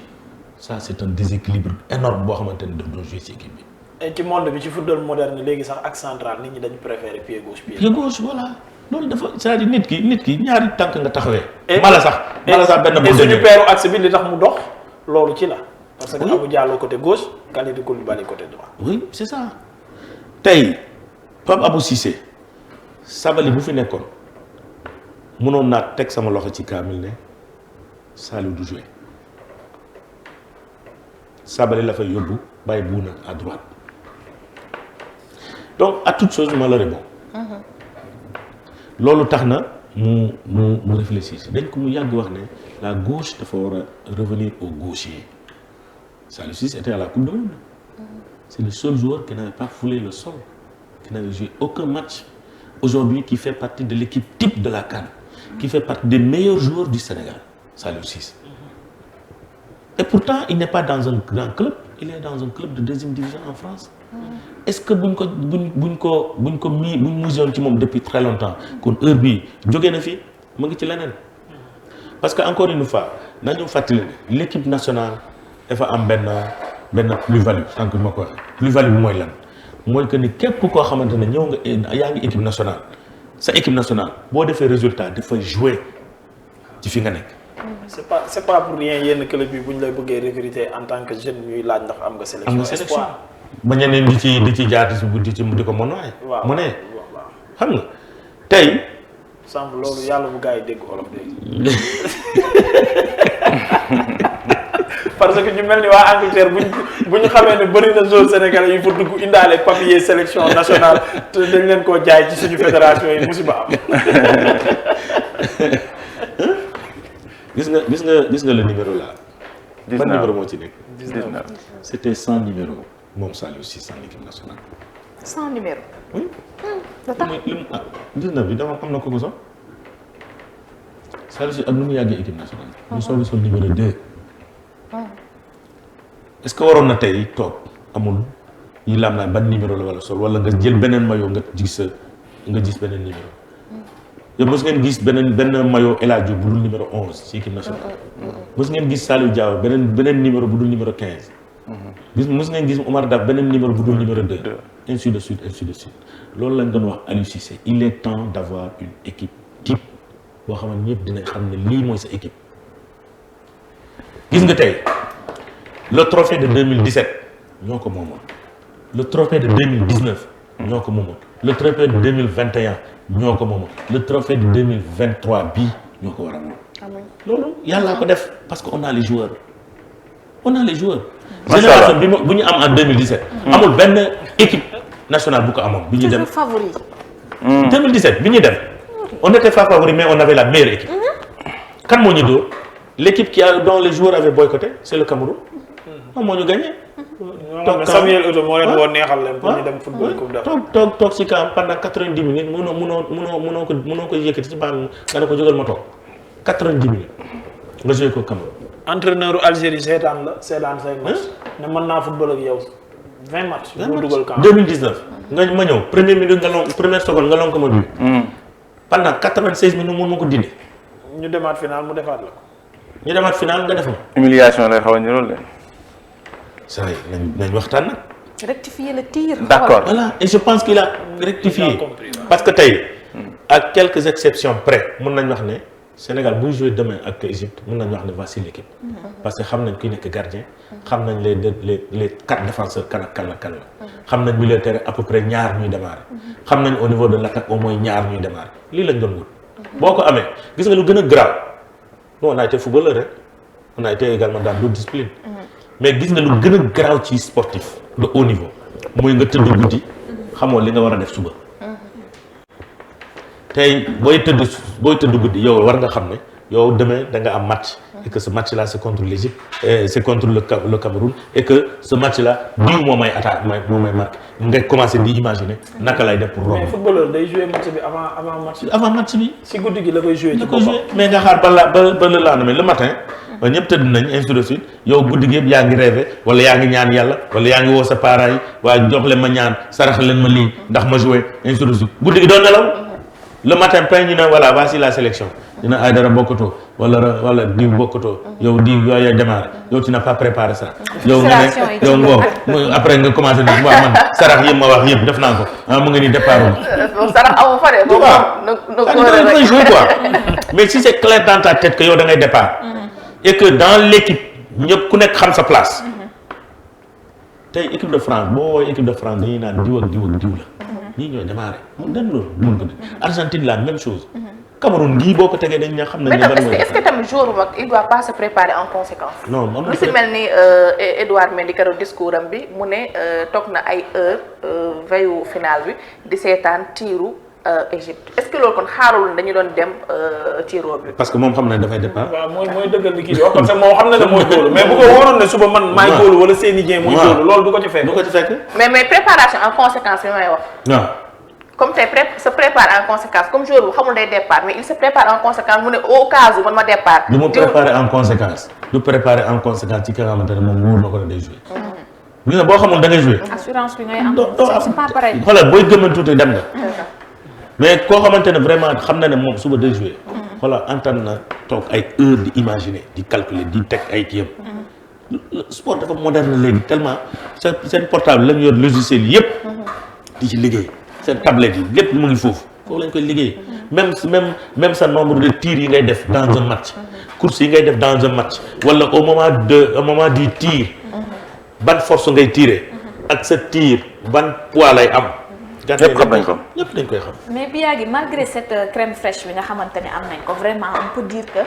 ça c'est un déséquilibre énorme boo xamante ne daf doon jouer ci équipe bi. et ci monde bi ci football moderne léegi sax ak central nit ñi dañu préférer pied gauche pied gauche voilà loolu dafa c'est-à-dire nit ki ñaari tànk nga taxawee. mala sax benn bu suñu peeru axe bi li tax mu dox loolu ci la. parce que Abou Diallo côté gauche Kalidou Koulibaly côté droit. oui c'est ça tey Pape Abou Cissé Sabaly bu fi nekkoon mënoon naa teg sama loxo ci kaamil ne Saliou du jouer Sabaly la fay yóbbu bàyyi Bouna à droite. donc à toute chose malheur est bon. loolu tax na mu réfléchir dañ ko mu yàgg wax ne la gauche dafa war a revenir au gaucher Saliou Ciss était à la Coupe du Monde. c'est le seul joueur qui n'avait pas foulé le sol qui n'avait joué aucun match aujourd'hui qui fait partie de l'équipe type de la CAN qui fait partie des meilleurs joueurs du Sénégal Saliou Ciss. et pourtant il n'est pas dans un grand club il est dans un club de deuxième division en France. est-ce que buñ ko muséoon ci moom depuis très longtemps kon heure bii jógee na fi mu ngi ci leneen parce que encore une fois nañu fàttali ne l'équipe nationale dafa am benn plus-value tant que ma ko waxee plus-value bi mooy lan mooy que ni képp koo xamante ne ñëw nga yaa ngi équipe nationale sa équipe nationale boo defee résultat dafay jouer ci fi nga nekk. c'est pas pour rien yenn club bi bu ñu lay bëggee recruter en tant que jeune ñuy laaj ndax am nga sélection. ba ñeneen di ci jaar di ko mën waaye. waaw mu ne xam nga tey. sànq loolu yàlla bu gars yi dégg olof dégg. parce que ñu mel ni waa Angleterre bu ñu xamee ne bëri na zone sénégalais yu fa dugg indaale papier sélection nationale te dañ leen koo jaay ci suñu fédération yi musiba am. gis nga le numéro là. 19 ban numéro moo ci nekk. 19 c'était 100 numéros moom Saliou Ciss en équipe nationale. 100 numéros. oui. lu tax 19 bi dama am na ko sax Saliou Ciss ak nu mu yàggee équipe nationale. ñu soog a sol numéro 2. est-ce que waroon na tey toog amul yi laam naa ban numéro la wala sol wala nga jël beneen maillot nga gis beneen numéro. yow mos ngeen gis benn maillot El Hadj Diouf bu dul numéro 11 ci équipe nationale. mos ngeen gis Saliou Diao beneen numéro bu dul numéro 15. mos ngeen gis Omar Daf beneen numéro bu dul numéro 2. ainsi de suite loolu lañ doon wax Aliou Cissé il est temps d'avoir une équipe type boo xam ne ñëpp dinañ xam ne lii mooy sa équipe. gis nga tey le trophée de 2017 ñoo ko moomoon le trophée de 2019 ñoo ko moomoon le trophée de 2021 ñoo ko moomoon le trophée de 2023 bii ñoo ko war a moom. loolu yàllaa ko def parce que on a les joueurs. génération bi bu ñu am en 2017. amul benn équipe nationale bu ko amoon bi ñu dem. favori. 2017 bi ñu dem on n'était pas favori mais on avait la meilleure équipe. kan moo ñu dóor l'équipe dont les joueurs avaient boycotté c'est le Cameroun. moom moo ñu gagné. toog Samuel Eto'o moo leen woo neexal leen pour ñu dem football coupe d'Afrique. toog ci camp pendant 90 minutes mënoo ko yëkkati ci baan nga ne ko jógal ma toog 90 minutes nga joué ko Cameroun. entraîneur Algérie seetaan say match ne mën naa football ak yow 20 match. moo dugal camp 2019 nga ma ñëw première seconde nga lonk ma duy. pendant 96 minutes mun ma ko dindi. ñu demaat final mu defaat la ko. ñu demaat final nga def ma. humiliation lay xaw a niróol de. saa yi nañ waxtaan nag. rectifier le tir. d'accord voilà et je pense qu'il a rectifié parce que tey ak quelques exceptions près mun nañ wax ne Sénégal buy jouer demain ak Égypte mun nañ wax ne voici l'équipe parce que xam nañ kuy nekk gardien xam nañ les 4 défenseurs kan la xam nañ milieu de terrain à peu près ñaar ñuy démarrer xam nañ au niveau de l'attaque au moins ñaar ñuy démarrer lii lañ doon wut boo ko amee gis nga lu gën a grave nous on a été footballeur rek on a été également dans d'autres disciplines mais gis nga lu gën a grave ci sportif de haut niveau mooy nga tëdd guddi xamoo li nga war a def suba tey booy tëdd guddi yow war nga xam ne yow demain da nga am match et que ce match là c'est contre l'Égypte et c'est contre le Cameroun et que ce match là diw moo may attaque moo may marqué nga commencé di imaginer naka lay def pour romb. mais footballeur day jouer match bi avant match bi. si guddi gi la koy jouer ci boppam mais nga xaar ba le lendemain le matin. ñëpp tëdd nañ ainsi de suite yow guddi gi yëpp yaa ngi rêvé wala yaa ngi ñaan yàlla wala yaa ngi woo sa parents yi waaye jox leen ma ñaan sarax leen ma lii ndax ma joué ainsi de suite guddi gi doon nelaw le matin pain ñu ne voilà voici la sélection dina ay dara bokkatoo wala diw bokkatoo yow diw yooyu démarré yow tu n'as pas préparé ça yow nga ne yow ngoo après nga commencé ne waaw man sarax yëpp ma wax yëpp def naa ko mu ngi nii départ sarax amu fa de da koy joué quoi mais si c'est clair dans ta tête que yow da ngay départ et que dans l'équipe ñëpp ku nekk xam sa place tey équipe de France boo woowee équipe de France dañuy naan diw ak diw la ñii ñooy démarré mun dem loolu mun ko def Argentine la même chose Cameroun gii boo ko tegee dañ ne xam nañ ne est-ce que tamit joueur bu mag il doit pas se préparer en conséquence non lu si mel ni Edouard Mendy keroog discours am bi mu ne toog na ay heure veillu final bi di seetaan tiiru Égypte est-ce que loolu kon xaarul dañu doon dem tiro bi. parce que moom xam na dafay départ. waaw mooy dëggal li kii di wax parce que moo xam na ne mooy góolu mais bu ko wóoroon ne suba man maay góolu wala Seny Dieng mooy góolu loolu du ko ci fekk. du ko ci fekk. mais préparation en conséquence bi may wax. waaw. comme tey se prépare en conséquence comme joueur bu xamul day départ mais il se prépare en conséquence mu ne au cas où man ma départ. du mu préparer en conséquence. du préparer en conséquence ci ki nga xamante ne moom wóor na ko ne day jouer. gis nga boo xamul da ngay jouer. assurance bi ngay am. c'est pas pareil. xoolal booy gëmën tuuti dem nga. mais koo xamante ne vraiment xam na ne moom suba day jouer. xoolal antan na toog ay heures di imaginer di calculer di teg ay kii yëpp. sport dafa moderne léegi tellement seen portable lañu yor logiciel yëpp. di ci liggéey seen tablette yi lépp mu ngi foofu lañ koy liggéey. même sa nombre de tirs yi ngay def dans un match. course yi ngay def dans un match. wala au moment du tir. ban force ngay tirer. ak sa tir ban poids lay am. ñëpp xam nañ ko ñëpp dañ koy xam. mais bi yàgg malgré cette crème fraîche bi nga xamante ne am nañ ko vraiment on peut dire que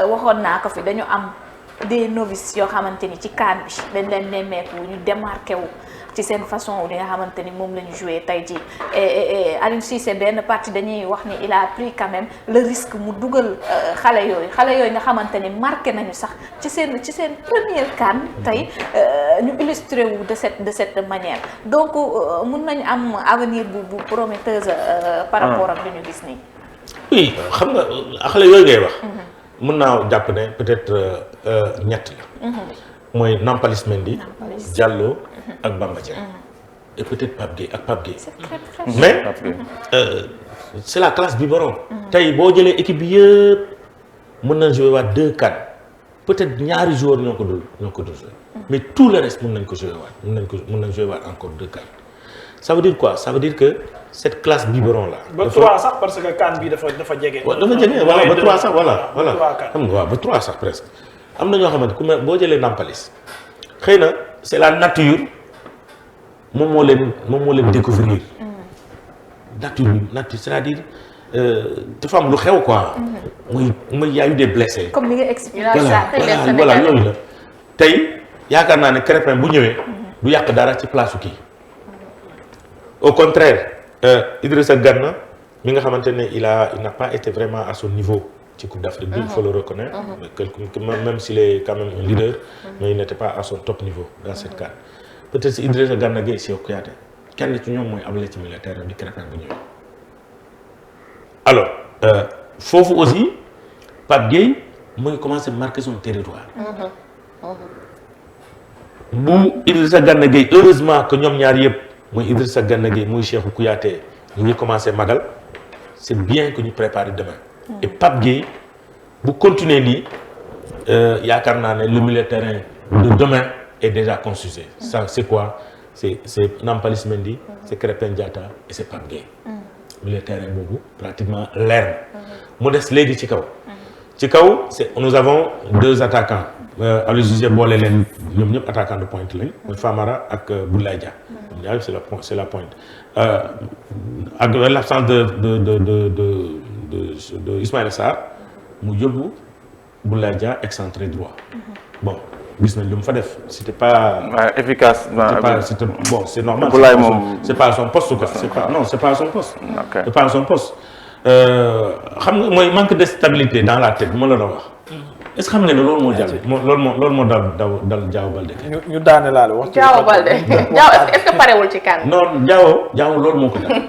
waxoon naa ko fi dañu am des novices yoo xamante ni ci CAN bi dañ leen nemmeeku ñu démarqué wu ci seen façon li nga xamante ni moom la ñu joué tey jii et Aliou Cissé benn partie dañuy wax ni il a pris quand même le risque mu dugal xale yooyu nga xamante ni marqué nañu sax ci seen première CAN tey ñu illustré wu de cette manière donc mun nañu am avenir bu prometteuse par rapport ak li ñu gis nii. oui xam nga xale yooyu ngay wax. mun naa jàpp ne peut-être ñett la. mooy Nampalys Mendy Diallo ak Bamba Dieng et peut-être Pape Gueye ak Pape Gueye mais c'est la classe biberon tey boo jëlee équipe bi yëpp mën na jouer waat 2 CAN peut-être ñaari joueurs ñoo ko dul jouer mais tout le reste mën nañ ko jouer waat mën nañ jouer waat encore 2 CAN ça veut dire quoi ça veut dire que cette classe biberon là ba 3 sax parce que CAN bi dafa jege dafa jege voilà ba 3 sax voilà xam nga waaw ba 3 sax presque am na ñoo xamante ku boo jëlee Nampalys xëy na c'est la nature moom moo leen découvrir nature c'est-à-dire dafa am lu xew quoi. muy y a eu des blessés. comme ni nga expliqué. voilà yooyu la tey yaakaar naa ne Crépin bu ñëwee. du yàq dara ci place kii. au contraire Idrissa Gana mi nga xamante ne il n'a pas été vraiment à son niveau. ci Coupe d'Afrique bi il faut le reconnaître même s'il est quand même un leader mais il n'était pas à son top niveau dans cette CAN peut-être si Idrissa Gana Gueye Cheikhou Kouyaté kenn ci ñoom mooy abale ci militaire di Crépin bu ñëwee alors foofu aussi Pape Gueye mu ngi commencé marquer son territoire bu Idrissa Gana Gueye heureusement que ñoom ñaar yëpp muy Idrissa Gana Gueye muy Cheikhou Kouyaté ñu ngi commencé magal c'est bien que ñu préparer demain et Pape Gueye bu continuer nii yaakaar naa ne le milieu de terrain de demain est déjà constitué. Ça c'est quoi c'est Nampalys Mendy c'est Krépin Diatta et c'est Pape Gueye. milieu de terrain boobu pratiquement leer na mu des léegi ci kaw. ci kaw nous avons 2 attaquants Aliou Cissé boole leen ñoom ñëpp attaquant de pointe lañ mooy Famara ak Boulaye Dia. ñaar c'est la pointe ak l'absence de Ismaïla Sarr mu yóbbu Boulaye Dia excentré droit bon gis nañ lu mu fa def c'était pas efficace bon c'est normal Boulaye moom c'est pas son poste quoi c'est pas son poste c'est pas son poste xam nga mooy manque de stabilité dans la tête bu ma la doon wax est-ce que xam nga ne loolu moo jàll loolu moo dal Diao Baldé ñu daane laal wax Diao Baldé Diao est-ce que parewul ci CAN non Diao loolu moo ko dal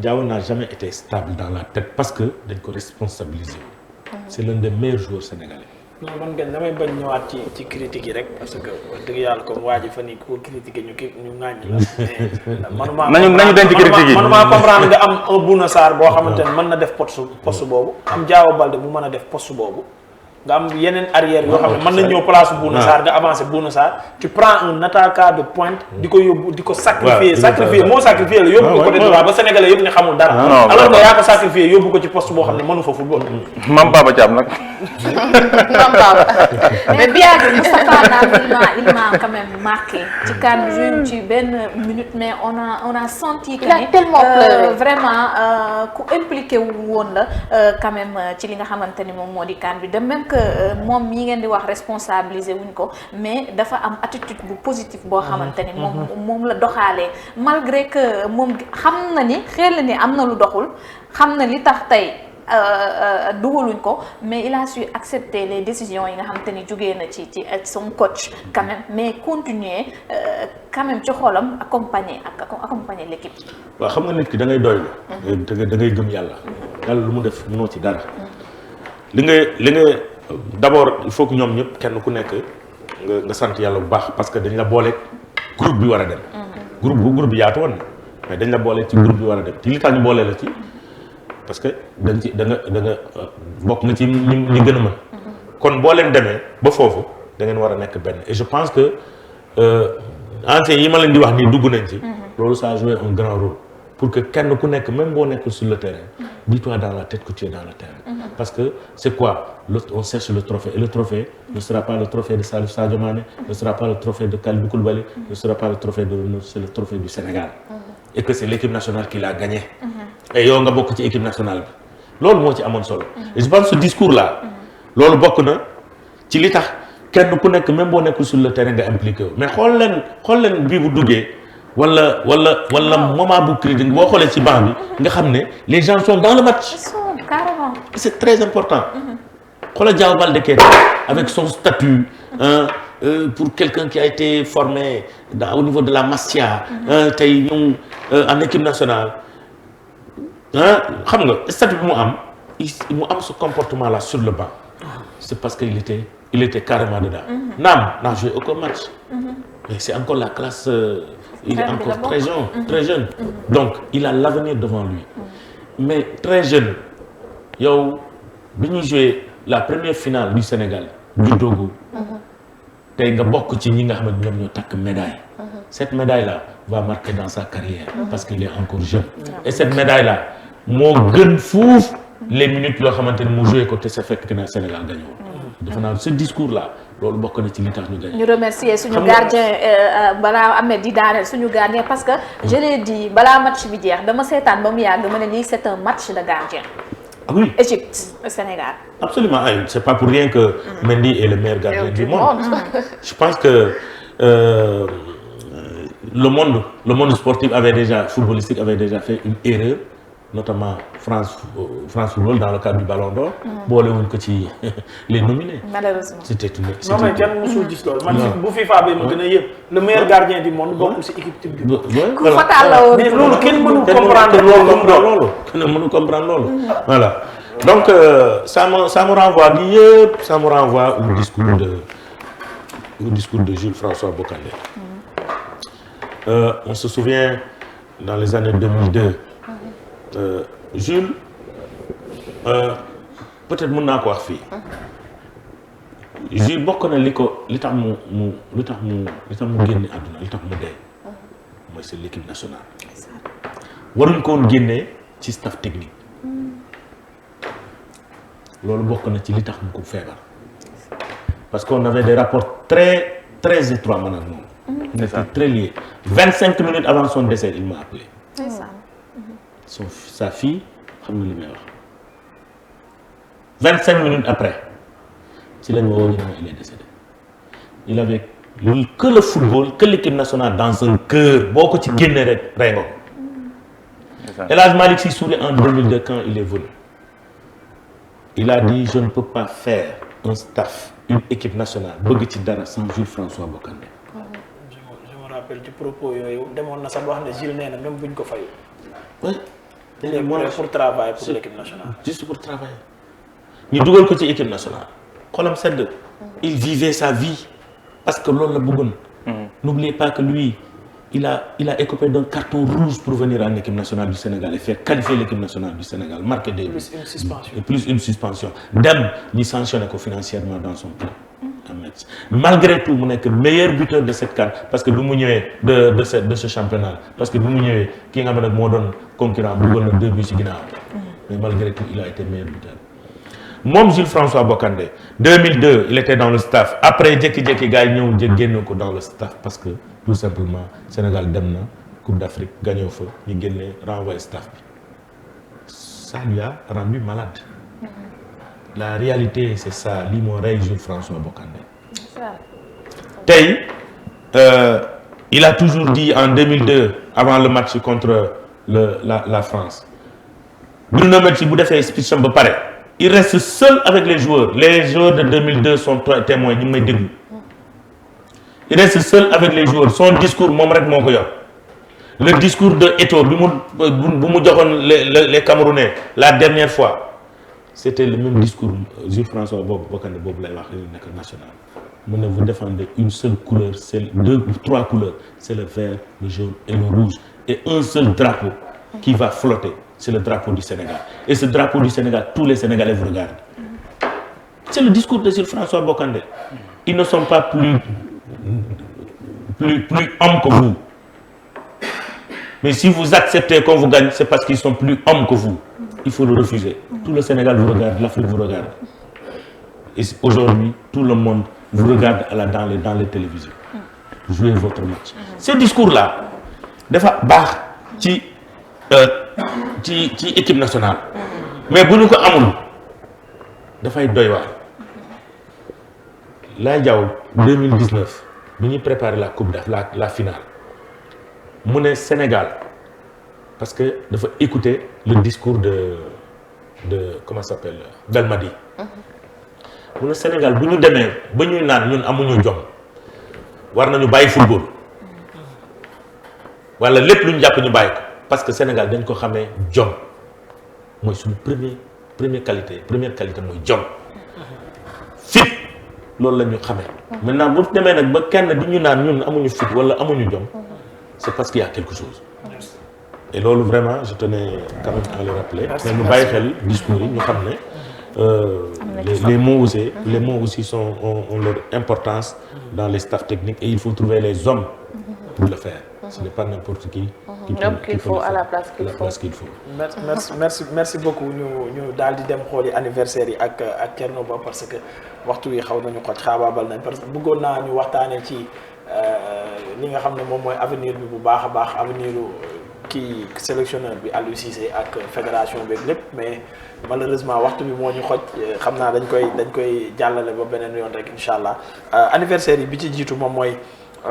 Diao n'a jamais été stable dans la tête parce que dañ ko responsabiliser c'est l'un des meilleurs joueurs sénégalais. non man nga damay bañ ñëwaat ci critique yi rek parce que wax dëgg yàlla comme waa ji fa ni ko critiquer ñu ŋàññi la. nañu denc critique yi manuma comprendre nga am un Bouna Sarr boo xamante ne mën na def poste boobu am Diao Baldé bu mën a def poste boobu. nga am yeneen arrière yoo xam ne mën nañ ñëw place Bouna Sarr nga avancé Bouna Sarr tu prends un attaquant de pointe di ko yóbbu di ko sacrifier moo sacrifier la yóbbu ko côté droit ba sénégalais yëpp ne xamul dara alors que yaa ko sacrifier yóbbu ko ci poste boo xam ne mënu fa football Mame Baba Thiam nag Mame Baba mais bien que Moustapha il m'a quand même marqué ci CAN bi joué ci benn minute mais on a senti que il a tellement pleuré vraiment ku impliqué wu woon la quand même ci li nga xamante ni moom moo di CAN bi de même que moom yi ngeen di wax responsabiliser wuñ ko mais dafa am attitude bu positive boo xamante ni moom la doxalee malgré que moom xam na ni xel ni am na lu doxul xam na li tax tey dugaluñ ko mais il a su accepter les décisions yi nga xamante ni jógee na ci son coach quand même mais continuer quand même ci xoolam accompagner l'équipe. waaw xam nga nit ki da ngay doylu da ngay gëm yàlla lu mu def mënoo ci dara li nga d'abord il faut que ñoom ñëpp kenn ku nekk nga sant yàlla bu baax parce que dañ la boole groupe bi war a dem. groupe bi yaatu woon mais dañ la boole ci groupe bi war a dem ci li tax ñu boole la ci parce que da nga bokk nga ci ñi gën a mën. kon boo leen demee ba foofu da ngeen war a nekk benn et je pense que anciens yi ma leen di wax nii dugg nañ ci. loolu ça a joué un grand rôle pour que kenn ku nekk même boo nekkul sur le terrain dis-toi dans la tête que tu es dans le terrain. Parce que c'est quoi on cherche le trophée et le trophée ne sera pas le trophée de Sadio Mané, ne sera pas le trophée de Kalidou Koulibaly, ne sera pas le trophée c'est le trophée du Sénégal. Et que c'est l'équipe nationale qui l'a gagné. Et yow nga bokk ci équipe nationale bi loolu moo ci amoon solo. Et je pense que ce discours là loolu bokk na ci li tax kenn ku nekk même boo nekkul sur le terrain nga impliqué wu mais xool leen bii bu duggee wala moment bu critique boo xoolee ci banc bi nga xam ne les gens sont dans le match. Carrément. C'est très important. xoolal Diao Baldé Keita avec son statut pour quelqu'un qui a été formé au niveau de la Masia tey ñëw en équipe nationale xam nga statut bi mu am ce comportement là sur le banc c'est parce que il était carrément dedans. Naam n'a joué aucun match mais c'est encore la classe il est encore très jeune donc il a l'avenir devant lui mais très jeune yow bi ñuy joué la première finale du Sénégal du Togo tey nga bokk ci ñi nga xam ne ñoom ñoo takk médaille cette médaille là va marquer dans sa carrière parce qu'il est encore jeune et cette médaille là moo gën fuuf les minutes yoo xamante ne mu joué ko te sa fekk na Sénégal gagné defe naa ce discours là loolu bokk na ci li tax ñu gagné. ñu remercier suñu gardien balaa Ahmed di daaneel suñu gardien parce que je l'ai dit balaa match bi jeex dama seetaan ba mu yàgg ma ne lii c'est un match de gardien. Ah oui. Égypte, Sénégal. Absolument. C'est pas pour rien que Mendy est le meilleur gardien du monde. Je pense que le monde sportif footballistique avait déjà fait une erreur, notamment France Football dans le cadre du Ballon d'Or. boole wuñ ko ci les nominés. Malheureusement. C'était non mais kenn musul gis loolu. man bu FIFA bi ma gën a yëpp le meilleur gardien du monde bokkul ci équipe type bi. ku fatal la woon. mais loolu kenn mënu comprendre kenn mënu comprendre loolu. Voilà. Donc ça me renvoie lii yëpp ça me renvoie au discours de Jules François Bocandé. On se souvient dans les années 2002 Jules peut-être mën naa ko wax fii Jules bokk na li tax mu génne àdduna li tax mu dee mooy c'est l'équipe nationale waruñ ko woon génnee ci staff technique loolu bokk na ci li tax mu ko feebar parce qu'on avait des rapports très très étroits man ak moom on était très liés 25 minutes avant son décès il m'a appelé sa fille xam nga li may wax 25 minutes après ci lañ ma woo ñu ne il est décédé il avait que le football que l'équipe nationale dans un cœur boo ko ci génnee rek rey nga ko El Hadj Malick Sy sourit en 2002 quand il est venu il a dit je ne peux pas faire un staff une équipe nationale bëgg ci dara sans Jules François Bocandé. je me rappelle ci propos yooyu demoon na sax wax ne Jules nee na même buñ ko fayu. oui. il est prêt pour travailler pour l'équipe nationale. juste pour travailler. ñu dugal ko ci équipe nationale. xolam sedd. il vivait sa vie parce que loolu la bëggoon. n'oubliez pas que lui il a écopé d'un carton rouge pour venir en équipe nationale du Sénégal et faire qualifier l'équipe nationale du Sénégal marquer des buts. Plus une suspension. dem ñu sanctionné ko financièrement dans son club. Malgré tout mu nekk meilleur buteur de cette CAN parce que bi mu ñëwee de ce championnat parce que bi mu ñëwee ki nga xam ne nag moo doon concurrent dugal na 2 buts ci ginnaaw mais malgré tout il a été meilleur buteur. moom Jules François Bocandé 2002 il était dans le staff après jékki-jékki gars yi ñëw génne ko dans le staff parce que tout simplement Sénégal dem na Coupe d'Afrique gagné fa ñu génne renvoyé staff bi ça lui a rendu malade. La réalité c'est ça lii moo rey Jules François Bocandé. tey il a toujours dit en 2002 avant le match contre la France Bruno Metsu bu defee speech am ba pare il reste seul avec les joueurs de 2002 sont témoins ñu may déglu il reste seul avec les joueurs son discours moom rek moo ko yor le discours de Eto'o bu mu joxoon les Camerounais la dernière fois c'était le même discours Jules François Bocandé boobu lay wax nekk national mu ne vous défendez une seule couleur c'est 2 ou 3 couleurs c'est le vert le jaune et le rouge et un seul drapeau qui va flotter c'est le drapeau du Sénégal et ce drapeau du Sénégal tous les Sénégalais vous regardent c'est le discours de Jules François Bocandé ils ne sont pas plus hommes que vous Mais si vous acceptez qu'on vous gagne, c'est parce qu'ils sont plus hommes que vous. Il faut le refuser. Tout le Sénégal vous regarde, l'Afrique vous regarde. Et aujourd'hui, tout le monde vous regarde dans les télévisions. Jouez votre match. Ce discours-là, dafa baax ci équipe nationale. Mais bu ñu ko amul dafay doy waar. Laye Diaw 2019 bi ñuy préparer la coupe la finale mu ne Sénégal parce que dafa écouter le discours de comment ça s'appelle Belmadi. mu ne Sénégal bu ñu demee ba ñuy naan ñun amuñu jom war nañu bàyyi football wala lépp lu ñu jàpp ñu bàyyi ko parce que Sénégal dañ ko xamee jom mooy suñu première qualité mooy jom fit loolu la ñu xamee. maintenant bu demee nag ba kenn di ñu naan ñun amuñu fit wala amuñu jom c'est parce qu'il y a quelque chose. et loolu vraiment je tenais quand même à le rappeler. mais ñu bàyyi xel discours yi ñu xam ne. Les mots aussi ont leur importance dans les staffs techniques et il faut trouver les hommes pour le faire. Ce n'est pas n'importe qui qu'il faut à la place qu'il faut. Merci beaucoup ñu daal di dem xooli anniversaire yi ak Thierno Ba parce que waxtu wi xaw nañu ko xaabaabal nañ parce que bëggoon naa ñu waxtaanee ci li nga xam ne moom mooy avenir bi bu baax a baax avenir kii sélectionneur bi Aliou Cissé ak fédération beeg lépp mais malheureusement waxtu bi moo ñu xoj xam naa dañ koy jàllale ba beneen yoon rek incha allah anniversaire yi bi ci jiitu moom mooy